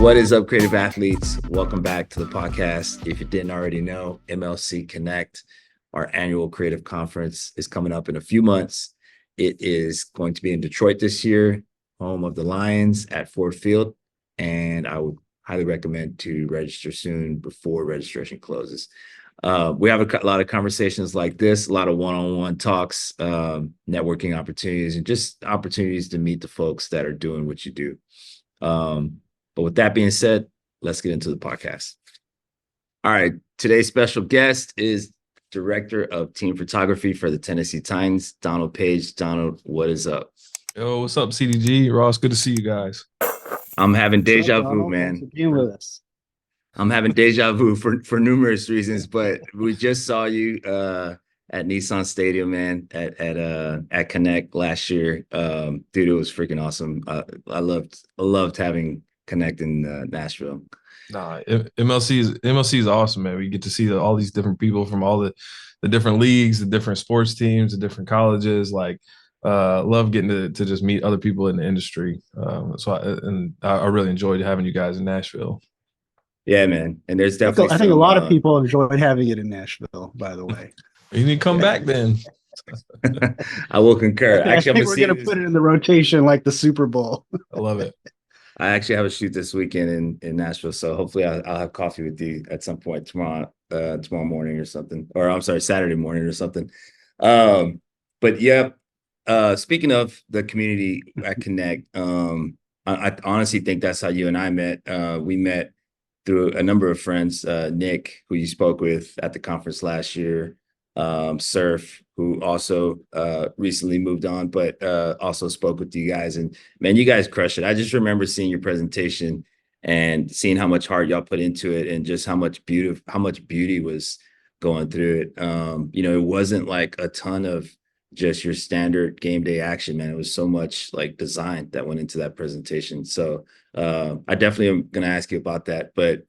What is up, creative athletes? Welcome back to the podcast. If you didn't already know, MLC Connect, our annual creative conference, is coming up in a few months. It is going to be in Detroit this year, home of the Lions at Ford Field, and I would highly recommend to register soon before registration closes. We have a lot of conversations like this, a lot of one-on-one talks, networking opportunities, and just opportunities to meet the folks that are doing what you do. But with that being said, let's get into the podcast. All right, today's special guest is Director of Team Photography for the Tennessee Titans, Donald Page. Donald, what is up? Yo, what's up, CDG? Ross, good to see you guys. I'm having deja vu, man. Thanks for being with us. I'm having deja vu for numerous reasons, but we just saw you at Nissan Stadium, man, at Connect last year. Dude, it was freaking awesome. I loved having Connect in Nashville. Nah, MLC is awesome, man. We get to see all these different people from all the different leagues, the different sports teams, the different colleges. Like, love getting to just meet other people in the industry. I really enjoyed having you guys in Nashville. Yeah, man. And there's definitely I think a lot of people enjoyed having it in Nashville, by the way. You need to come back then. I will concur. I think we're going to put it in the rotation like the Super Bowl. I love it. I actually have a shoot this weekend in Nashville, so hopefully I'll have coffee with you at some point tomorrow morning or something, or I'm sorry, Saturday morning or something. But yeah, speaking of the community at Connect, I honestly think that's how you and I met. We met through a number of friends, Nick, who you spoke with at the conference last year, Surf, who also recently moved on, but also spoke with you guys. And man, you guys crushed it. I just remember seeing your presentation and seeing how much heart y'all put into it, and just how much beauty was going through it. It wasn't like a ton of just your standard game day action, man. It was so much like design that went into that presentation. So I definitely am going to ask you about that. But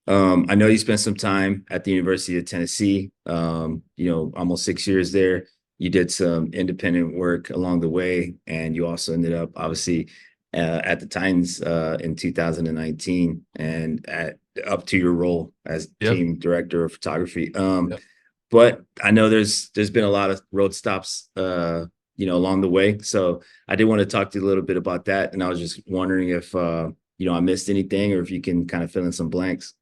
I know you spent some time at the University of Tennessee, almost 6 years there. You did some independent work along the way, and you also ended up obviously at the Titans in 2019 and up to your role as team director of photography. But I know there's been a lot of road stops, along the way. So I did want to talk to you a little bit about that. And I was just wondering if, I missed anything, or if you can kind of fill in some blanks.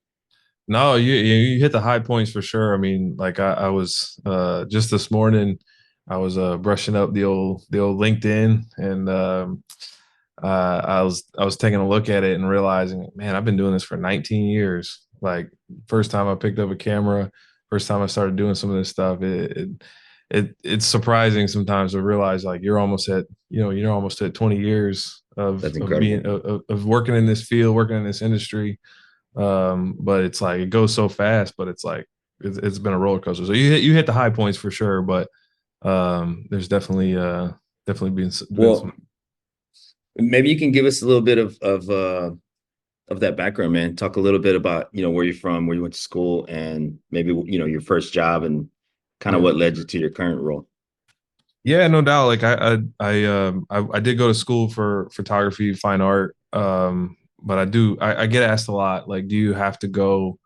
No, you hit the high points for sure. I mean, like I was just this morning, I was brushing up the old LinkedIn, and I was taking a look at it and realizing, man, I've been doing this for 19 years. Like, first time I picked up a camera, first time I started doing some of this stuff, it's surprising sometimes to realize, like, you're almost at 20 years of working in this field, working in this industry. But it's like, it goes so fast, but it's like it's been a roller coaster. So you hit the high points for sure, but there's definitely been some. Maybe you can give us a little bit of that background, man. Talk a little bit about where you're from, where you went to school, and maybe your first job, and kind of what led you to your current role. Yeah, no doubt. Like I did go to school for photography, fine art. But I get asked a lot, like, do you have to go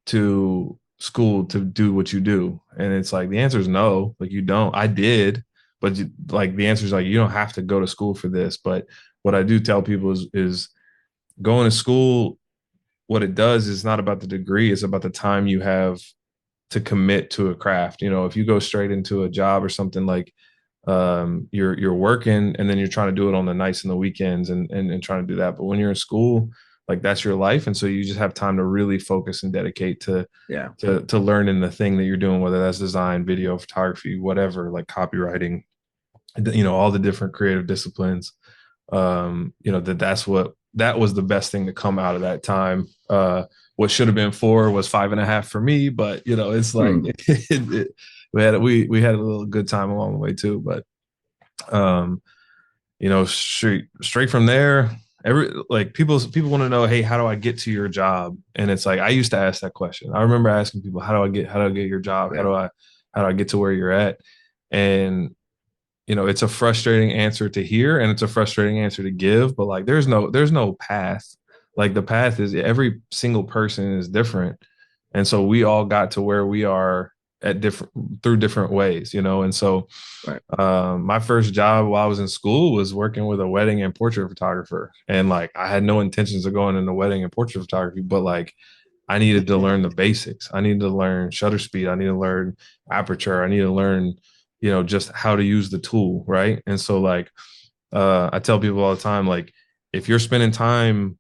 to school to do what you do? And it's like, the answer is no. Like, you don't. I did, but the answer is, like, you don't have to go to school for this. But what I do tell people is going to school, what it does is not about the degree, it's about the time you have to commit to a craft. If you go straight into a job or something, like, you're working, and then you're trying to do it on the nights and the weekends and trying to do that. But when you're in school, like, that's your life. And so you just have time to really focus and dedicate to learning the thing that you're doing, whether that's design, video, photography, whatever, like copywriting, all the different creative disciplines. That was the best thing to come out of that time. What should have been 4 was 5.5 for me, but it's like, we had a little good time along the way too. But straight from there, people want to know, hey, how do I get to your job? And it's like, I used to ask that question. I remember asking people, how do I get your job? How do I get to where you're at? And it's a frustrating answer to hear, and it's a frustrating answer to give, but like, there's no path. Like the path is, every single person is different. And so we all got to where we are at different, through different ways, you know? And so Right. my first job while I was in school was working with a wedding and portrait photographer. And like, I had no intentions of going into wedding and portrait photography, but like, I needed to learn the basics. I needed to learn shutter speed. I need to learn aperture. I need to learn, you know, just how to use the tool. Right. And so like, I tell people all the time, like, if you're spending time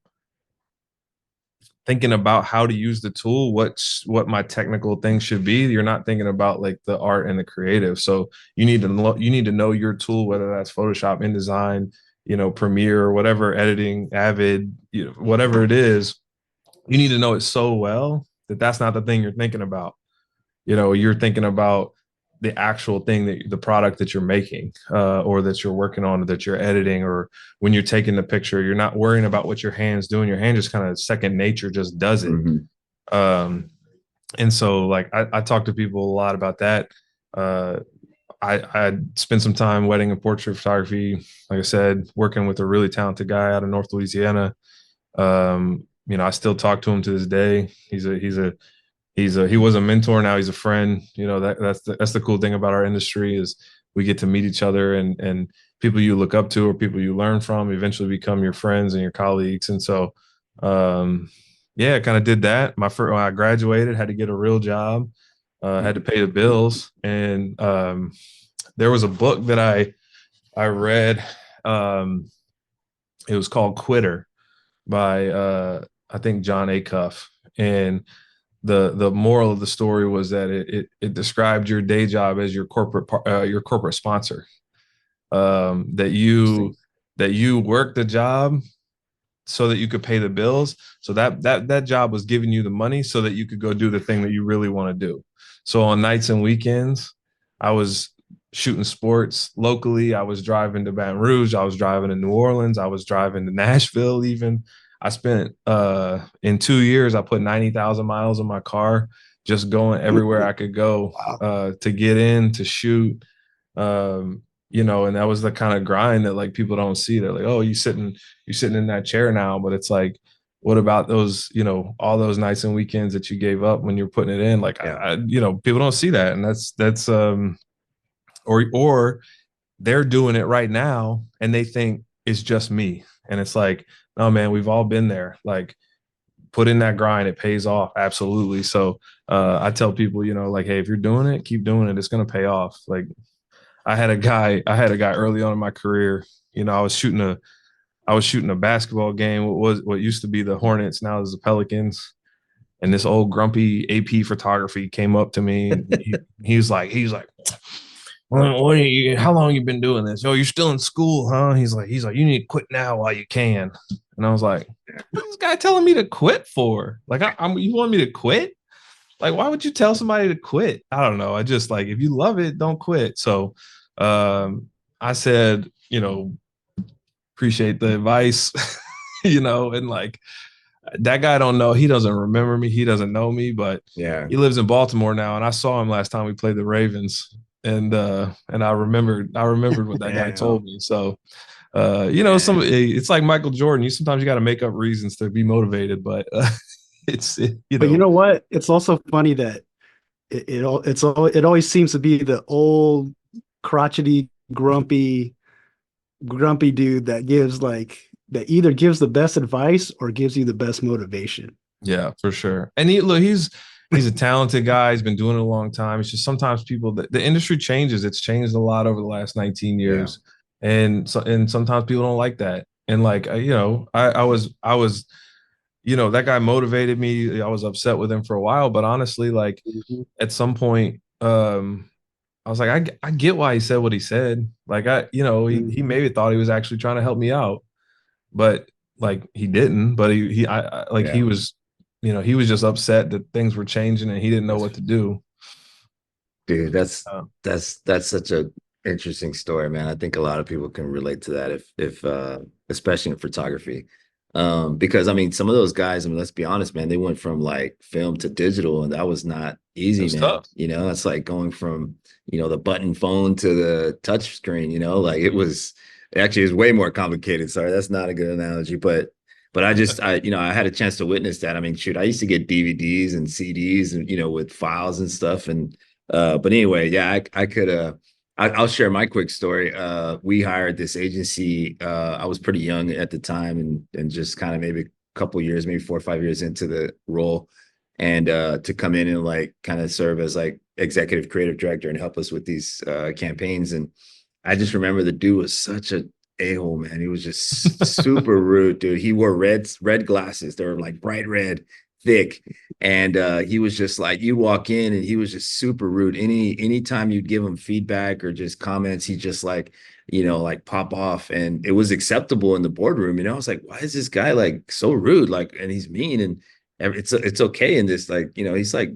thinking about how to use the tool, what my technical thing should be, you're not thinking about like the art and the creative. So you need to know your tool, whether that's Photoshop, InDesign, you know, Premiere, whatever, editing, Avid, you know, whatever it is. You need to know it so well that that's not the thing you're thinking about. You know, you're thinking about the actual thing, that the product that you're making, or that you're working on, or that you're editing, or when you're taking the picture, you're not worrying about what your hand's doing. Your hand just kind of second nature, just does it. Um, and so like I talk to people a lot about that. Uh, I spent some time wedding and portrait photography, like I said, working with a really talented guy out of North Louisiana. You know, I still talk to him to this day. He was a mentor. Now he's a friend. You know, that's the cool thing about our industry is we get to meet each other, and people you look up to or people you learn from eventually become your friends and your colleagues. And so, yeah, I kind of did that. When I graduated, had to get a real job, had to pay the bills. And there was a book that I read. It was called Quitter by I think John Acuff. And the moral of the story was that it described your day job as your corporate sponsor. That you work the job so that you could pay the bills. So that job was giving you the money so that you could go do the thing that you really want to do. So on nights and weekends, I was shooting sports locally. I was driving to Baton Rouge. I was driving to New Orleans. I was driving to Nashville even. I spent in 2 years, I put 90,000 miles on my car, just going everywhere I could go to get in, to shoot. You know, and that was the kind of grind that like people don't see. They're like, oh, you're sitting in that chair now. But it's like, what about those, you know, all those nights and weekends that you gave up when you're putting it in? Like, you know, people don't see that. And that's or they're doing it right now and they think it's just me. And it's like, no, man, we've all been there. Like, put in that grind, it pays off. Absolutely. So I tell people, you know, like, hey, if you're doing it, keep doing it. It's going to pay off. Like, I had a guy early on in my career. You know, I was shooting a basketball game. What used to be the Hornets, now is the Pelicans. And this old grumpy AP photography came up to me, and he's like, how long you been doing this? Oh, you're still in school, huh? He's like, you need to quit now while you can. And I was like, what's this guy telling me to quit for? Like, you want me to quit? Like, why would you tell somebody to quit? I don't know. I just like, if you love it, don't quit. So I said, you know, appreciate the advice, you know, and like, that guy don't know, he doesn't remember me, he doesn't know me, but Yeah, he lives in Baltimore now, and I saw him last time we played the Ravens, and I remembered what that guy told me. So you know, it's like Michael Jordan. Sometimes you got to make up reasons to be motivated, but But you know what? It's also funny that it always seems to be the old crotchety, grumpy dude that either gives the best advice or gives you the best motivation. Yeah, for sure. And he's a talented guy. He's been doing it a long time. It's just sometimes the industry changes. It's changed a lot over the last 19 years. Yeah. And sometimes people don't like that. And like, you know, I was, you know, that guy motivated me. I was upset with him for a while, but honestly, like at some point, I was like, I get why he said what he said. Like, he maybe thought he was actually trying to help me out, but like he didn't. But he was, you know, he was just upset that things were changing and he didn't know what to do. Dude, that's such a interesting story, man. I think a lot of people can relate to that if especially in photography. Because I mean, some of those guys, I mean, let's be honest, man, they went from like film to digital, and that was not easy, man. Tough. You know, that's like going from, you know, the button phone to the touch screen, you know, like it was way more complicated. Sorry, that's not a good analogy, but but I had a chance to witness that. I mean, shoot, I used to get DVDs and CDs and, with files and stuff. And, but anyway, yeah, I could, I'll share my quick story. We hired this agency. I was pretty young at the time and just kind of maybe a couple years, maybe 4 or 5 years into the role, and to come in and like kind of serve as like executive creative director and help us with these campaigns. And I just remember the dude was such a a-hole, man. He was just super rude, dude. He wore red glasses. They were like bright red, thick. And he was just like, you walk in and he was just super rude. Anytime you'd give him feedback or just comments, he just like, like pop off. And it was acceptable in the boardroom. I was like, why is this guy like so rude? Like, and he's mean, and it's okay in this, like, he's like,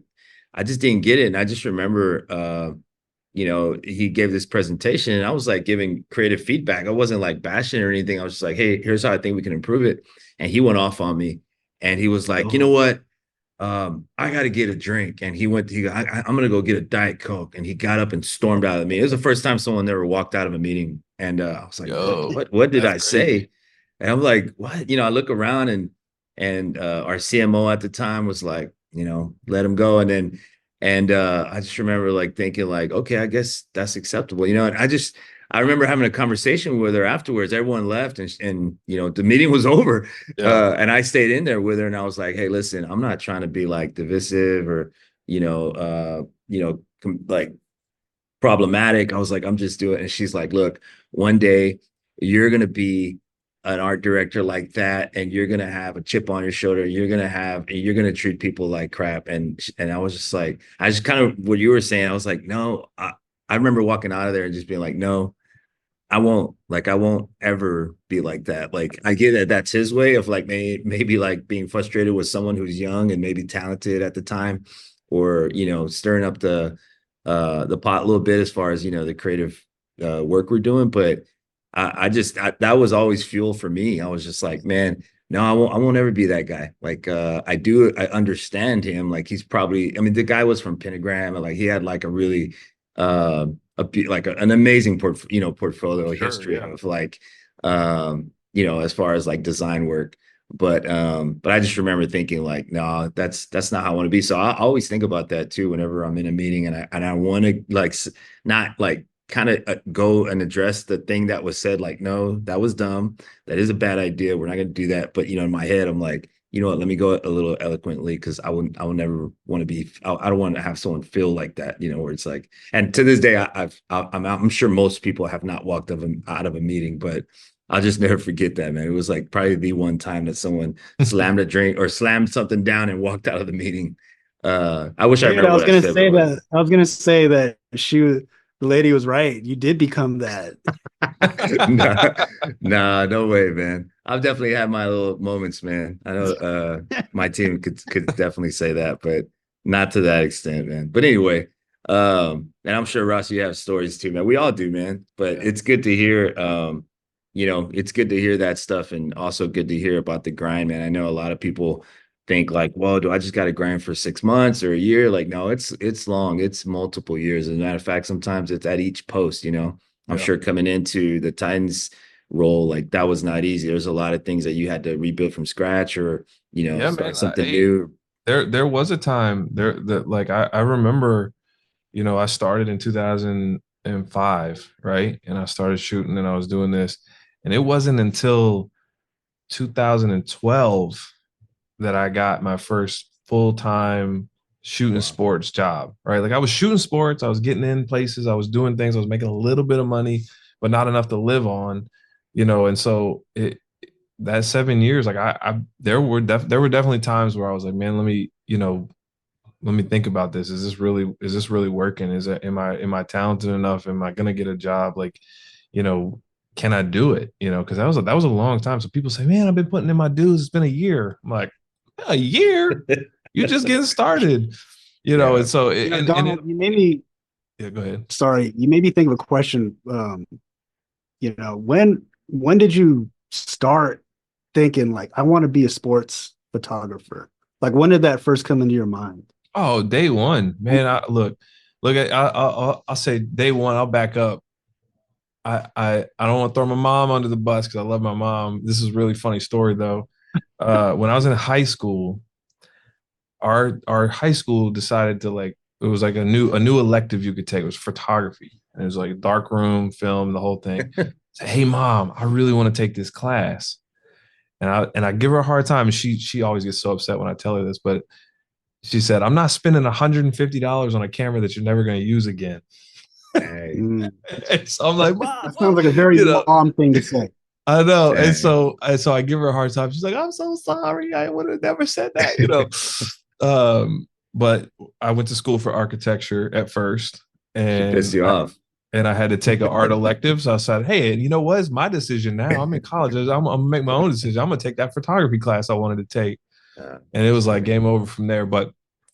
I just didn't get it. And I just remember he gave this presentation and I was like giving creative feedback. I wasn't like bashing or anything. I was just like, hey, here's how I think we can improve it. And he went off on me and he was like, you know what? I got to get a drink. And I'm going to go get a Diet Coke. And he got up and stormed out of the meeting. It was the first time someone ever walked out of a meeting. And I was like, what did I say? And I'm like, what? I look around and our CMO at the time was like, let him go. And I just remember like thinking like, okay, I guess that's acceptable. And I remember having a conversation with her afterwards. Everyone left and the meeting was over. Yeah. And I stayed in there with her and I was like, hey, listen, I'm not trying to be like divisive or, like problematic. I was like, I'm just doing it. And she's like, look, one day you're going to be an art director like that, and you're going to have a chip on your shoulder. You're going to treat people like crap. And I was just like, I just kind of, what you were saying, I was like, no, I remember walking out of there and just being like, no, I won't ever be like that. Like, I get that that's his way of like, maybe like being frustrated with someone who's young and maybe talented at the time, or, stirring up the pot a little bit as far as, the creative work we're doing. But that was always fuel for me. I was just like, man, no, I won't ever be that guy. Like, I understand him. Like, he's probably, I mean, the guy was from Pentagram, and like he had like a really an amazing portfolio history of like, as far as like design work. But I just remember thinking like, no, that's not how I want to be. So I always think about that too whenever I'm in a meeting and I want to like not like kind of go and address the thing that was said, like, no, that was dumb. That is a bad idea. We're not going to do that. But, in my head, I'm like, you know what, let me go a little eloquently, because I will never want to be, I don't want to have someone feel like that, where it's like, and to this day, I'm sure most people have not walked out of a meeting, but I'll just never forget that, man. It was like probably the one time that someone slammed a drink or slammed something down and walked out of the meting. I wish I remember what I said. I was gonna say that the lady was right. You did become that. Nah, no way, man. I've definitely had my little moments, man. I know my team could definitely say that, but not to that extent, man. But anyway, and I'm sure, Ross, you have stories too, man. We all do, man. But it's good to hear, it's good to hear that stuff, and also good to hear about the grind, man. I know a lot of people think like, well, do I just got to grind for 6 months or a year? Like, no, it's long. It's multiple years. As a matter of fact, sometimes it's at each post, I'm sure coming into the Titans role, like that was not easy. There's a lot of things that you had to rebuild from scratch, or, start something new. There was a time there that like, I remember, I started in 2005, right? And I started shooting and I was doing this. And it wasn't until 2012 that I got my first full-time shooting sports job, right? Like, I was shooting sports, I was getting in places, I was doing things, I was making a little bit of money, but not enough to live on, and so that 7 years, like there were definitely times where I was like, man, let me think about this. Is this really working? Am I talented enough? Am I gonna get a job? Like, can I do it? Because that was a long time. So people say, man, I've been putting in my dues. It's been a year. I'm like, a year? You're just getting started, And so, Donald, you made me. Yeah, go ahead. Sorry, you made me think of a question. When did you start thinking like, I want to be a sports photographer? Like, when did that first come into your mind? Oh, day one, man. I'll say day one. I'll back up. I don't want to throw my mom under the bus because I love my mom. This is a really funny story though. when I was in high school, our high school decided to like it was like a new elective you could take. It was photography. And it was like dark room, film, the whole thing. Say, hey mom, I really want to take this class. And I give her a hard time. And she always gets so upset when I tell her this, but she said, I'm not spending $150 on a camera that you're never going to use again. Hey. So I'm like, Mom, that sounds like a very mom thing to say. I know. Dang. And so I give her a hard time. She's like, I'm so sorry. I would have never said that, but I went to school for architecture at first. And she pissed you off. And I had to take an art elective. So I said, hey, you know what? It's my decision now. I'm in college. I'm going to make my own decision. I'm going to take that photography class I wanted to take. And it was like game over from there. But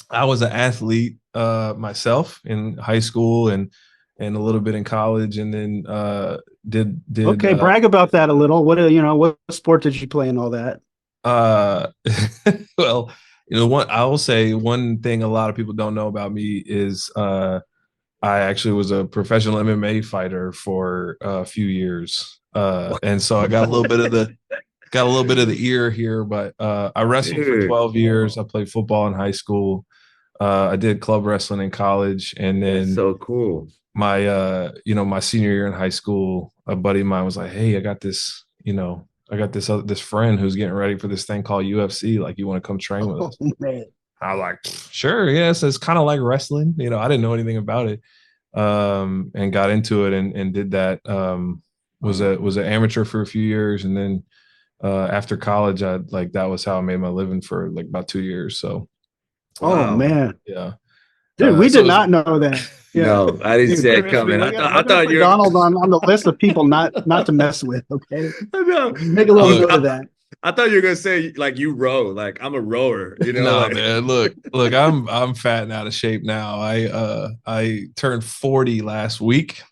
I was an athlete myself in high school and a little bit in college. And then did okay, brag about that a little. What sport did you play and all that? Well, I will say one thing a lot of people don't know about me is I actually was a professional MMA fighter for a few years. And so I got a little bit of the ear here, but I wrestled for 12 years. I played football in high school. I did club wrestling in college, and then that's so cool. My my senior year in high school, a buddy of mine was like, hey, I got this friend who's getting ready for this thing called UFC. Like, you want to come train with us? Man. I was like, sure, yes. It's kind of like wrestling. I didn't know anything about it. And got into it and did that. Was an amateur for a few years, and then after college, that was how I made my living for like about 2 years. So, oh man, yeah, dude, we did not know that. Yeah. No, I didn't see it coming. I thought you were Donald on the list of people not to mess with. Okay, I know. Make a little note of that. I thought you were gonna say like you row, like I'm a rower. No, man. Look, I'm fat and out of shape now. I turned 40 last week,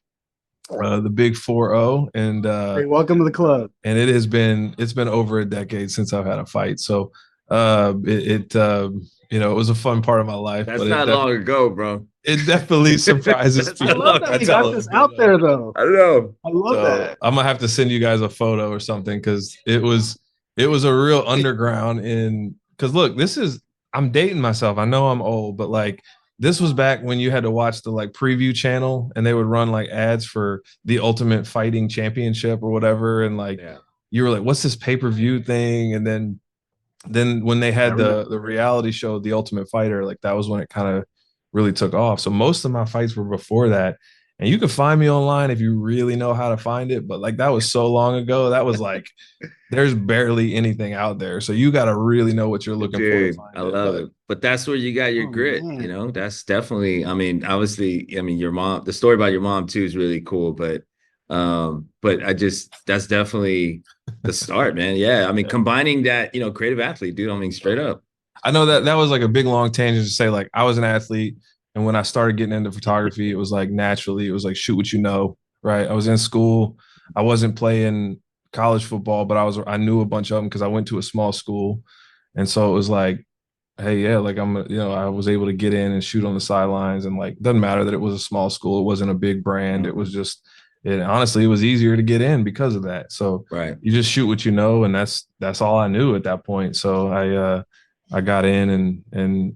the big 40, and hey, welcome to the club. And it's been over a decade since I've had a fight. So it was a fun part of my life. That's not long ago, bro. It definitely surprises people. I love that we got this out there, though. I know. I love that. I'm gonna have to send you guys a photo or something because it was a real underground because look, I'm dating myself. I know I'm old, but like this was back when you had to watch the like preview channel and they would run like ads for the Ultimate Fighting Championship or whatever. And like you were like, what's this pay-per-view thing? And then when they had the reality show, The Ultimate Fighter, like that was when it kind of really took off. So most of my fights were before that. And you can find me online if you really know how to find it. But like that was so long ago. That was like there's barely anything out there. So you got to really know what you're looking for. I love it. But that's where you got your grit, man. That's definitely, obviously, your mom, the story about your mom too is really cool, but that's definitely the start, man. Yeah. Combining that, creative athlete, dude, straight up. I know that was like a big long tangent to say like I was an athlete. And when I started getting into photography, it was like naturally, it was like shoot what you know, right? I was in school. I wasn't playing college football, but I knew a bunch of them because I went to a small school. And so it was like, hey, yeah, like I was able to get in and shoot on the sidelines. And like, doesn't matter that it was a small school. It wasn't a big brand. It was just, honestly, it was easier to get in because of that. So you just shoot what you know. And that's all I knew at that point. So I got in and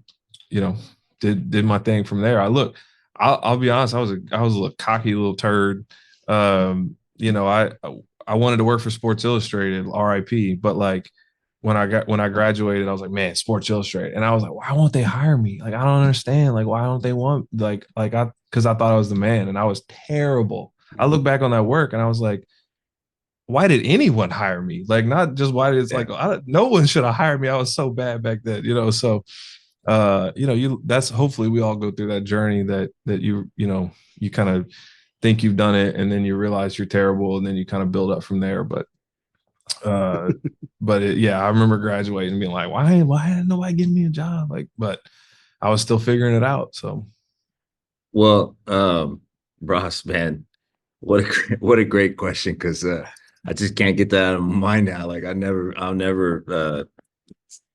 did my thing from there. I'll be honest, I was a little cocky little turd. I wanted to work for Sports Illustrated, RIP, but like when I graduated, I was like, man, Sports Illustrated. And I was like, why won't they hire me? Like, I don't understand. Like, why don't they want because I thought I was the man and I was terrible. I look back on that work and I was like, why did anyone hire me? Like, not just why did it's like, no one should have hired me. I was so bad back then, so that's hopefully we all go through that journey that you kind of think you've done it and then you realize you're terrible and then you kind of build up from there. But I remember graduating and being like, why didn't nobody give me a job? Like, but I was still figuring it out. So, well, Ross, man, what a great question. Cause, I just can't get that out of my mind now. Like I'll never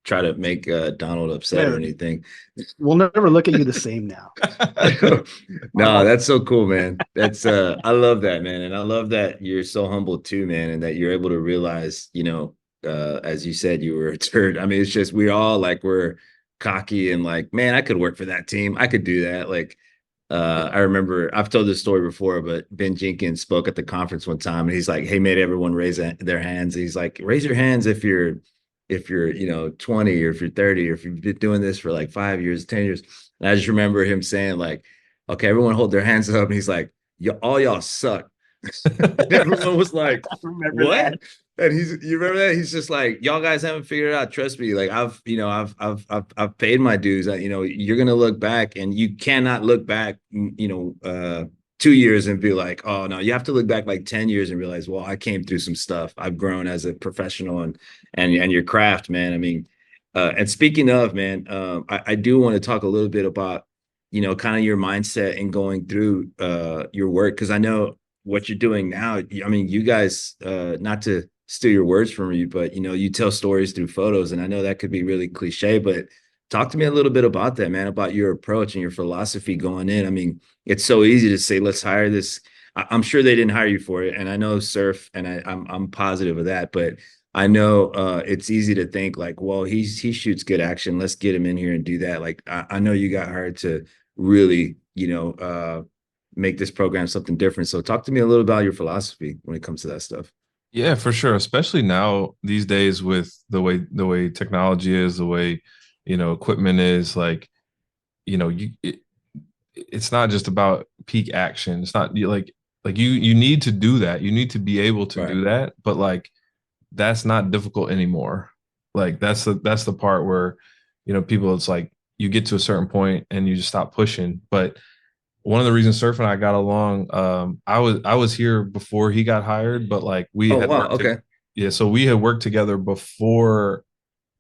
try to make Donald upset or anything. We'll never look at you the same now. No, that's so cool, man. That's I love that, man. And I love that you're so humble too, man, and that you're able to realize, as you said, you were a turd. I mean, it's just we all like we're cocky and like, man, I could work for that team. I could do that. Like, I remember I've told this story before, but Ben Jenkins spoke at the conference one time, and he's like, "Hey, made everyone raise their hands." He's like, "Raise your hands if you're 20 or if you're 30 or if you've been doing this for like 5 years, 10 years." And I just remember him saying like, "Okay, everyone hold their hands up," and he's like, all y'all suck." Everyone was like, Remember "What?" that? And you remember that? He's just like, "Y'all guys haven't figured it out. Trust me. Like I've paid my dues. You're gonna look back, and you cannot look back, 2 years and be like, oh no, you have to look back like 10 years and realize, well, I came through some stuff. I've grown as a professional and your craft, man. I mean, and speaking of, man, I do want to talk a little bit about, kind of your mindset and going through your work, because I know what you're doing now. I mean, you guys, not to steal your words from you, but you tell stories through photos, and I know that could be really cliche, but talk to me a little bit about that, man, about your approach and your philosophy going in. I mean, it's so easy to say, let's hire this. I'm sure they didn't hire you for it, and I know Surf, and I'm positive of that, but I know it's easy to think like, well, he shoots good action. Let's get him in here and do that. Like, I know you got hired to really, make this program something different. So talk to me a little about your philosophy when it comes to that stuff. Yeah, for sure. Especially now these days with the way technology is, the way equipment is. Like, it's not just about peak action. It's not like you need to do that. You need to be able to Right. do that, but like that's not difficult anymore. Like that's the part where people, it's like you get to a certain point and you just stop pushing. But one of the reasons Surf and I got along, I was here before he got hired, but like we Oh, had wow. worked Okay. yeah, so we had worked together before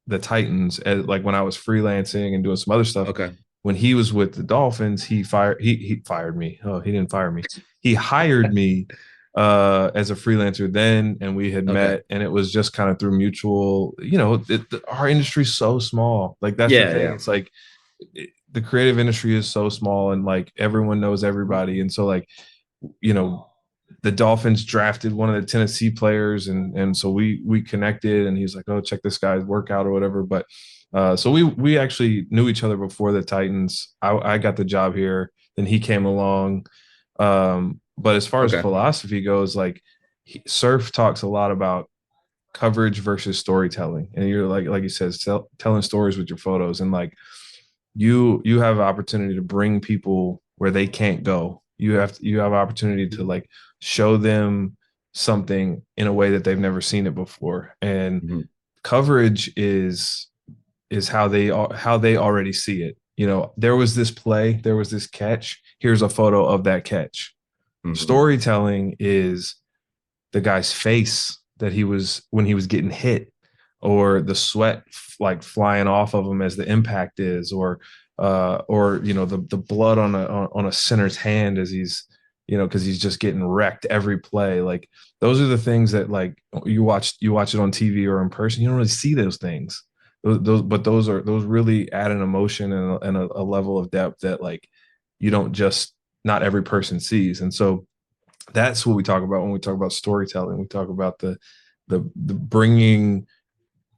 the Titans, as like when I was freelancing and doing some other stuff. Okay. When he was with the Dolphins, he fired me. Oh, he didn't fire me. He hired me as a freelancer then, and we had Okay. met, and it was just kind of through mutual. Our industry's so small. Like that's the Yeah. thing. Yeah. It's like the creative industry is so small, and like everyone knows everybody, and so like you know the Dolphins drafted one of the Tennessee players, and so we connected, and he's like, oh, check this guy's workout or whatever. But so we actually knew each other before the Titans. I got the job here, then he came along. But as far as Okay. philosophy goes, like Surf talks a lot about coverage versus storytelling, and you're like you said, telling stories with your photos, and like you have an opportunity to bring people where they can't go. You have opportunity to like show them something in a way that they've never seen it before. And Mhm. coverage is how they already see it. There was this play, there was this catch. Here's a photo of that catch. Mhm. Storytelling is the guy's face that he was when he was getting hit, or the sweat like flying off of him as the impact is, or the blood on a center's hand as he's because he's just getting wrecked every play. Like those are the things that like you watch it on TV or in person, you don't really see those things. Those really add an emotion and a level of depth that like you don't just not every person sees. And so that's what we talk about when we talk about storytelling. We talk about the bringing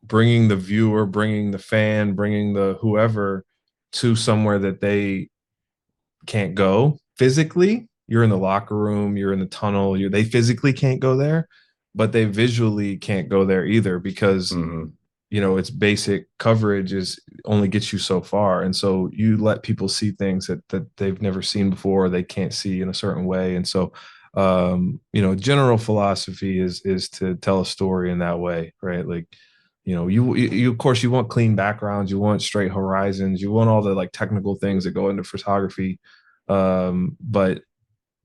the viewer, bringing the fan, bringing the whoever to somewhere that they can't go physically. You're in the locker room, you're in the tunnel, they physically can't go there, but they visually can't go there either, because Mhm. it's basic coverage is only gets you so far. And so you let people see things that they've never seen before, they can't see in a certain way. And so general philosophy is to tell a story in that way, right? Like you of course you want clean backgrounds, you want straight horizons, you want all the like technical things that go into photography.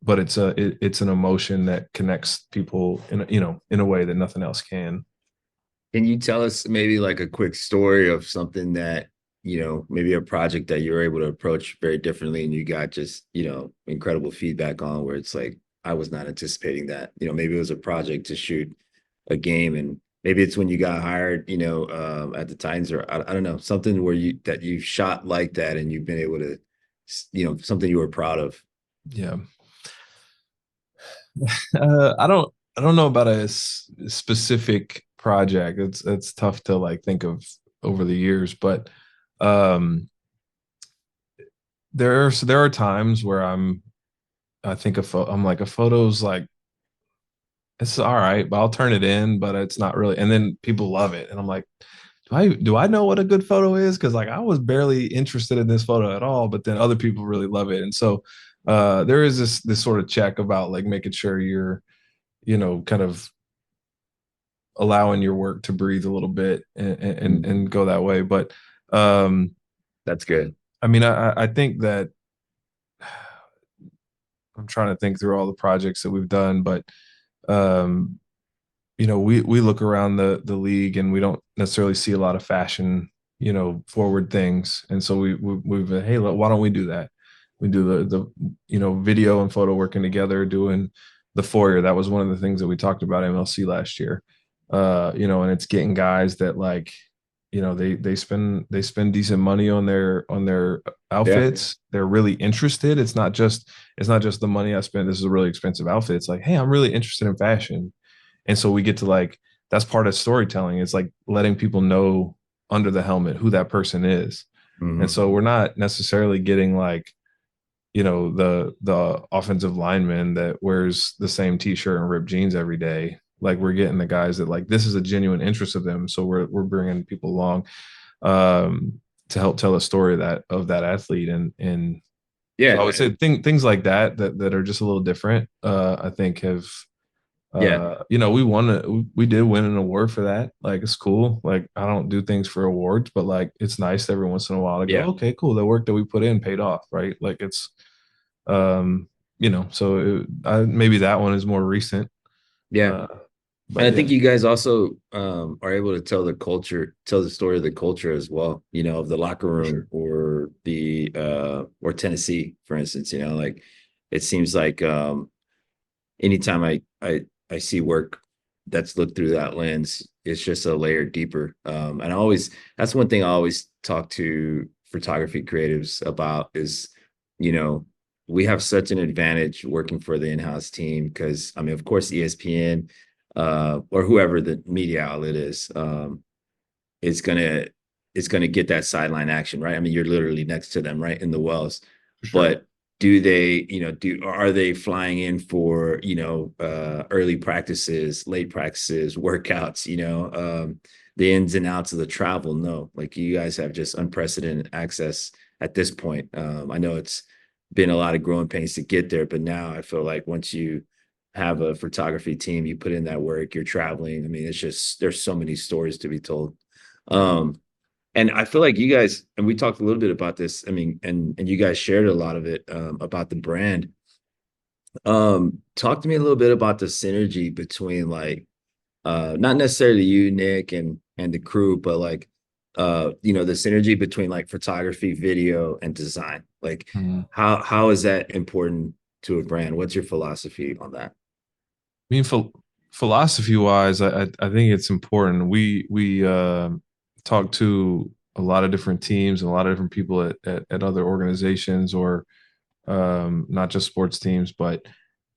But it's an emotion that connects people in a way that nothing else can. Can you tell us maybe like a quick story of something that, maybe a project that you were able to approach very differently and you got just, incredible feedback on, where it's like, I was not anticipating that. Maybe it was a project to shoot a game, and maybe it's when you got hired, at the Titans, or I don't know, something where you shot like that and you've been able to, something you were proud of. Yeah. I don't know about a specific project. It's tough to like think of over the years, but um there are times where I think I'm like, a photo's like, it's all right, but I'll turn it in, but it's not really. And then people love it, and I'm like, do I know what a good photo is? Because like I was barely interested in this photo at all, but then other people really love it, and so there is this sort of check about like making sure you're, kind of allowing your work to breathe a little bit and go that way. But um, That's good. I mean, I think that I'm trying to think through all the projects that we've done, but um, we look around the league and we don't necessarily see a lot of fashion, forward things, and so we've been, hey, look, why don't we do that? We do the video and photo working together, doing the foyer. That was one of the things that we talked about MLC last year. And it's getting guys that like, they spend decent money on their Yeah. outfits. They're really interested. It's not just the money I spent. This is a really expensive outfit. It's like, hey, I'm really interested in fashion, and so we get to like, that's part of storytelling. It's like letting people know under the helmet who that person is. And Mhm. so we're not necessarily getting like, the offensive lineman that wears the same t-shirt and ripped jeans every day. Like we're getting the guys that like, this is a genuine interest of them. So we're bringing people along to help tell a story of that athlete. And so I Yeah. would say things like that are just a little different. I think have Yeah. we did win an award for that. Like it's cool. Like I don't do things for awards, but like it's nice every once in a while to go, Yeah. okay, cool, the work that we put in paid off, right? Like it's maybe that one is more recent. Yeah. uh And but I yeah. think you guys also are able to tell the story of the culture as well, of the locker For room sure. or the or Tennessee, for instance, like it seems like anytime I see work that's looked through that lens, it's just a layer deeper. And that's one thing I always talk to photography creatives about is, you know, we have such an advantage working for the in-house team because I mean, of course, ESPN or whoever the media outlet is gonna get that sideline action, right? I mean, you're literally next to them, right, in the wells. For sure. But do they, are they flying in for, early practices, late practices, workouts, the ins and outs of the travel? No, like you guys have just unprecedented access at this point. I know it's been a lot of growing pains to get there, but now I feel like once you have a photography team, you put in that work, you're traveling. I mean, it's just there's so many stories to be told. Um, and I feel like you guys, and we talked a little bit about this. I mean, and you guys shared a lot of it about the brand. Talk to me a little bit about the synergy between like not necessarily you, Nick, and the crew, but like the synergy between like photography, video, and design. Like Mhm. how is that important to a brand? What's your philosophy on that? I mean, philosophy wise, I think it's important. We talk to a lot of different teams and a lot of different people at other organizations, or not just sports teams, but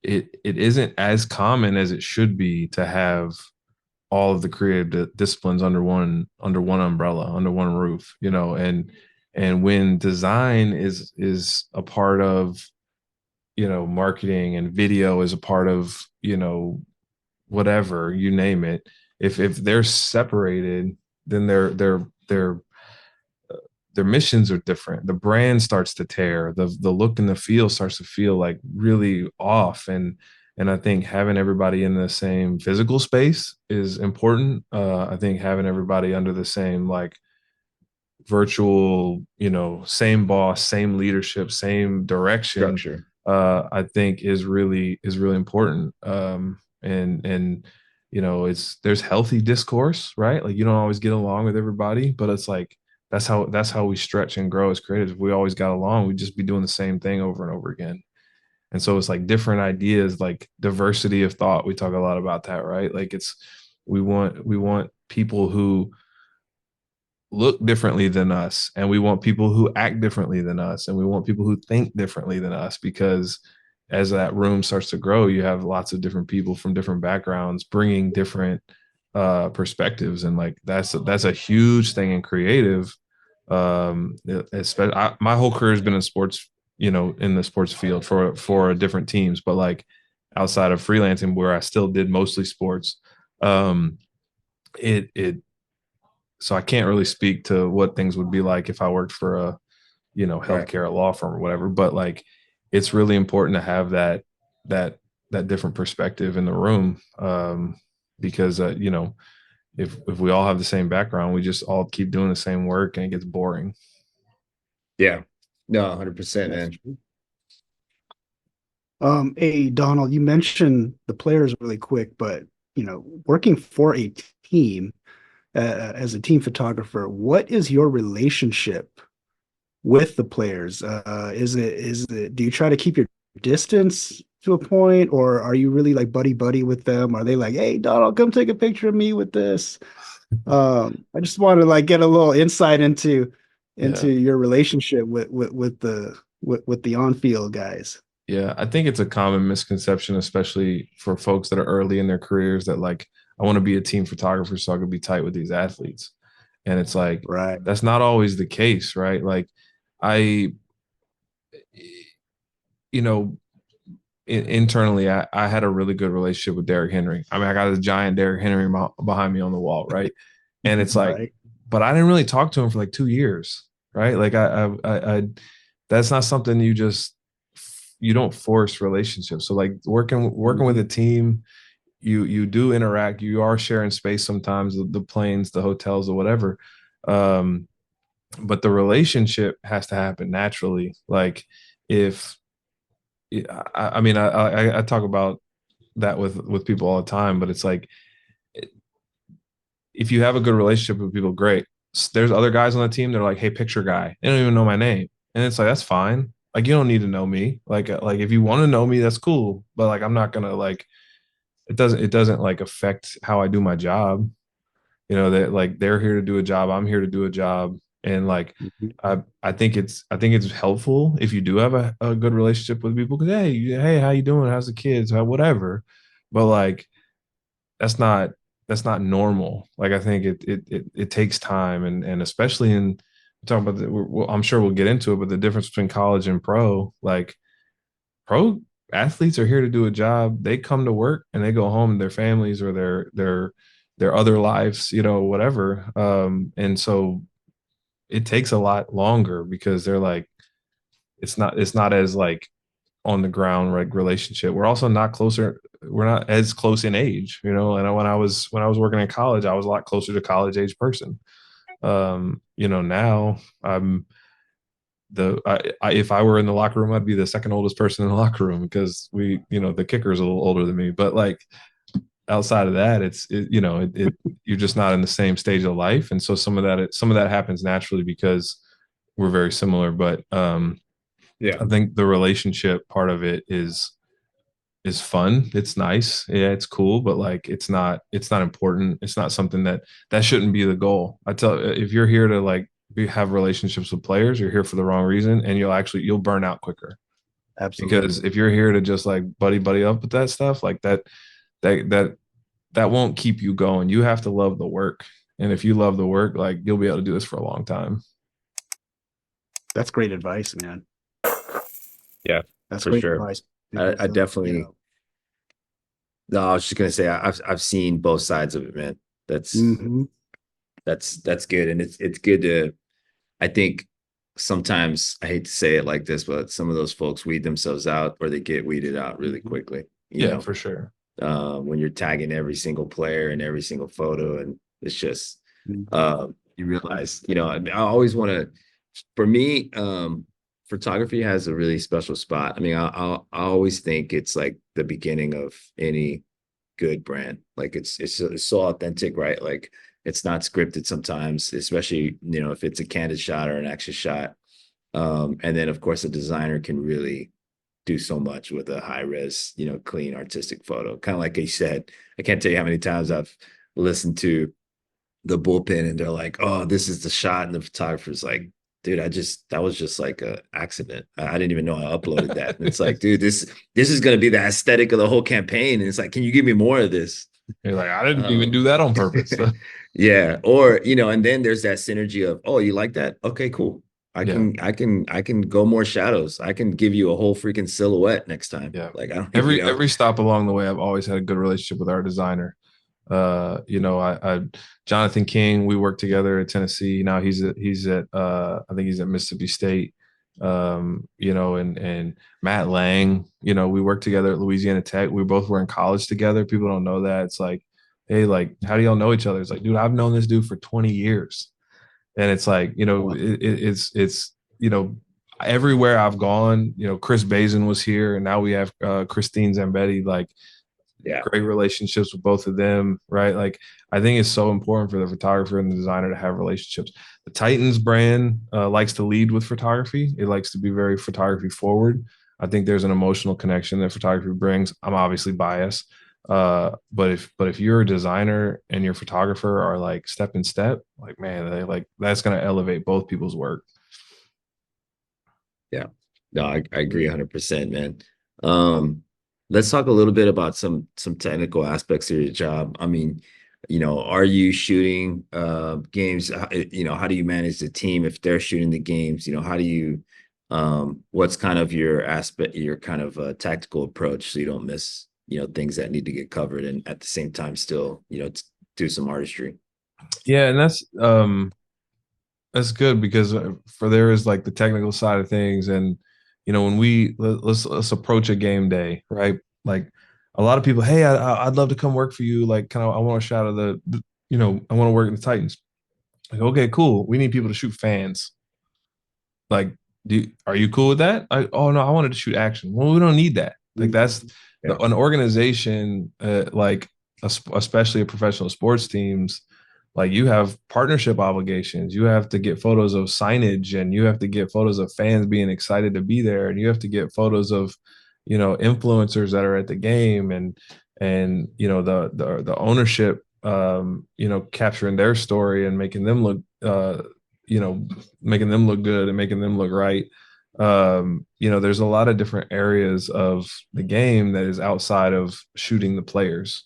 it isn't as common as it should be to have all of the creative disciplines under one umbrella, under one roof, and when design is a part of, marketing, and video is a part of, whatever, you name it. If they're separated, then their missions are different. The brand starts to tear. The look and the feel starts to feel like really off. And I think having everybody in the same physical space is important. I think having everybody under the same like virtual, same boss, same leadership, same direction, Structure. I think is really important. And there's healthy discourse, right? Like you don't always get along with everybody, but it's like that's how we stretch and grow as creatives. If we always got along, we'd just be doing the same thing over and over again. And so it's like different ideas, like diversity of thought. We talk a lot about that, right? Like we want people who look differently than us, and we want people who act differently than us, and we want people who think differently than us, because as that room starts to grow, you have lots of different people from different backgrounds bringing different perspectives, and like that's a huge thing in creative. Especially my whole career has been in sports, in the sports field for different teams, but like outside of freelancing where I still did mostly sports, um, it so I can't really speak to what things would be like if I worked for a, Right. healthcare, a law firm or whatever. But like, it's really important to have that that different perspective in the room, because if we all have the same background, we just all keep doing the same work and it gets boring. Yeah. No, 100%, That's man. true. Hey, Donald, you mentioned the players really quick, but working for a team as a team photographer, what is your relationship with the players? Do you try to keep your distance to a point, or are you really like buddy buddy with them? Are they like, hey, Donald, come take a picture of me with this? I just want to like get a little insight into Yeah. your relationship with the on-field guys. Yeah, I think it's a common misconception, especially for folks that are early in their careers, that like, I want to be a team photographer so I can be tight with these athletes. And it's like, Right. that's not always the case, right? Like, I, you know, internally, I had a really good relationship with Derrick Henry. I mean, I got a giant Derrick Henry behind me on the wall, right? And it's like, Right. but I didn't really talk to him for like 2 years, right? Like, that's not something you don't force relationships. So like working with a team, you do interact. You are sharing space sometimes, the planes, the hotels, or whatever. Um, but the relationship has to happen naturally. Like, if I mean, I talk about that with people all the time, but it's like, if you have a good relationship with people, great. There's other guys on the team. They're like, hey, picture guy. They don't even know my name, and it's like, that's fine. Like, you don't need to know me. Like if you want to know me, that's cool. But like, I'm not gonna like, it doesn't like affect how I do my job. That like, they're here to do a job. I'm here to do a job. And like, Mhm. I think it's helpful if you do have a good relationship with people, because hey, how you doing? How's the kids? Whatever. But like, that's not that's not normal. Like, I think it takes time, and especially in talking about I'm sure we'll get into it, but the difference between college and pro, like, pro athletes are here to do a job. They come to work and they go home to their families or their other lives, whatever. And so it takes a lot longer because they're like, it's not as like on the ground, like, relationship. We're also not closer. We're not as close in age, And when I was working in college, I was a lot closer to college age person. Now I'm if I were in the locker room, I'd be the second oldest person in the locker room, because the kicker's a little older than me. But like, outside of that, you're just not in the same stage of life, and so some of that happens naturally because we're very similar. But Yeah. I think the relationship part of it is fun. It's nice. Yeah, it's cool, but like, it's not important. It's not something that shouldn't be the goal. If you're here to like have relationships with players, you're here for the wrong reason, and you'll burn out quicker. Because Absolutely. if you're here to just like buddy up with that stuff, like that that that won't keep you going. You have to love the work. And if you love the work, like, you'll be able to do this for a long time. That's great advice, man. Yeah, That's for great sure. advice I because definitely, no, I was just gonna say I've seen both sides of it, man. That's mhm. that's good. And it's good to, I think sometimes, I hate to say it like this, but some of those folks weed themselves out, or they get weeded out really quickly, Yeah, for sure. when you're tagging every single player and every single photo. And it's just, Mhm. you realize, I mean, I always want to, for me, photography has a really special spot. I mean, I always think it's like the beginning of any good brand. Like, it's so authentic, right? Like, it's not scripted sometimes, especially, if it's a candid shot or an action shot. And then of course a designer can really do so much with a high res, clean artistic photo. Kind of like I said, I can't tell you how many times I've listened to the bullpen and they're like, "Oh, this is the shot," and the photographer's like, "Dude, that was just like a accident. I didn't even know I uploaded that." And it's like, dude, this is gonna be the aesthetic of the whole campaign. And it's like, can you give me more of this? You're like, I didn't even do that on purpose. Yeah. Or, and then there's that synergy of, oh, you like that? Okay, cool. I Yeah. can go more shadows. I can give you a whole freaking silhouette next time. Yeah. Like I don't, Every stop along the way, I've always had a good relationship with our designer. I Jonathan King, we worked together at Tennessee. Now he's at I think he's at Mississippi State. And Matt Lang, we worked together at Louisiana Tech. We both were in college together. People don't know that. It's like, hey, like, how do y'all know each other? It's like, dude, I've known this dude for 20 years. And it's like, it's everywhere I've gone, Chris Bazin was here, and now we have Christine Zambetti. Like, yeah, great relationships with both of them, right? Like, I think it's so important for the photographer and the designer to have relationships. The Titans brand likes to lead with photography. It likes to be very photography forward. I think there's an emotional connection that photography brings. I'm obviously biased, but if you're a designer and your photographer are like step in step, like, man, that's going to elevate both people's work. Yeah, no, I agree 100%, man. Let's talk a little bit about some technical aspects of your job. I mean, are you shooting games? How do you manage the team if they're shooting the games? How do you what's kind of your kind of tactical approach so you don't miss, things that need to get covered and at the same time still, do some artistry. Yeah, and that's good because for there is like the technical side of things, and when let's approach a game day, right? Like, a lot of people, hey, I'd love to come work for you. Like, kind of, I want a shot of I want to work in the Titans. Like, okay, cool. We need people to shoot fans. Like, are you cool with that? Oh no, I wanted to shoot action. Well, we don't need that. Like, that's an organization, like especially a professional sports teams. Like, you have partnership obligations. You have to get photos of signage, and you have to get photos of fans being excited to be there, and you have to get photos of, influencers that are at the game, and the ownership, capturing their story and making them look, making them look good and making them look right. There's a lot of different areas of the game that is outside of shooting the players.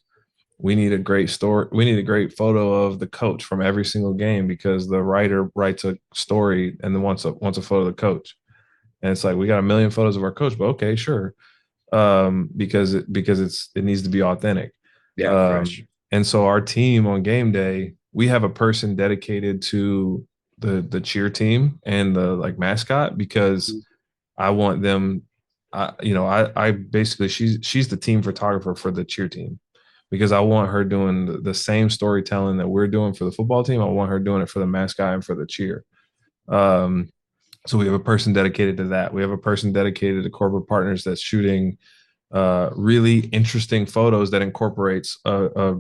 We need a great story. We need a great photo of the coach from every single game, because the writer writes a story and then wants a photo of the coach. And it's like, we got a million photos of our coach, but okay, sure. Because it needs to be authentic. Yeah, fresh. And so our team on game day, we have a person dedicated to the cheer team and the like mascot, because I want them. I basically, she's the team photographer for the cheer team, because I want her doing the same storytelling that we're doing for the football team. I want her doing it for the mascot and for the cheer. So we have a person dedicated to that. We have a person dedicated to corporate partners that's shooting really interesting photos that incorporates a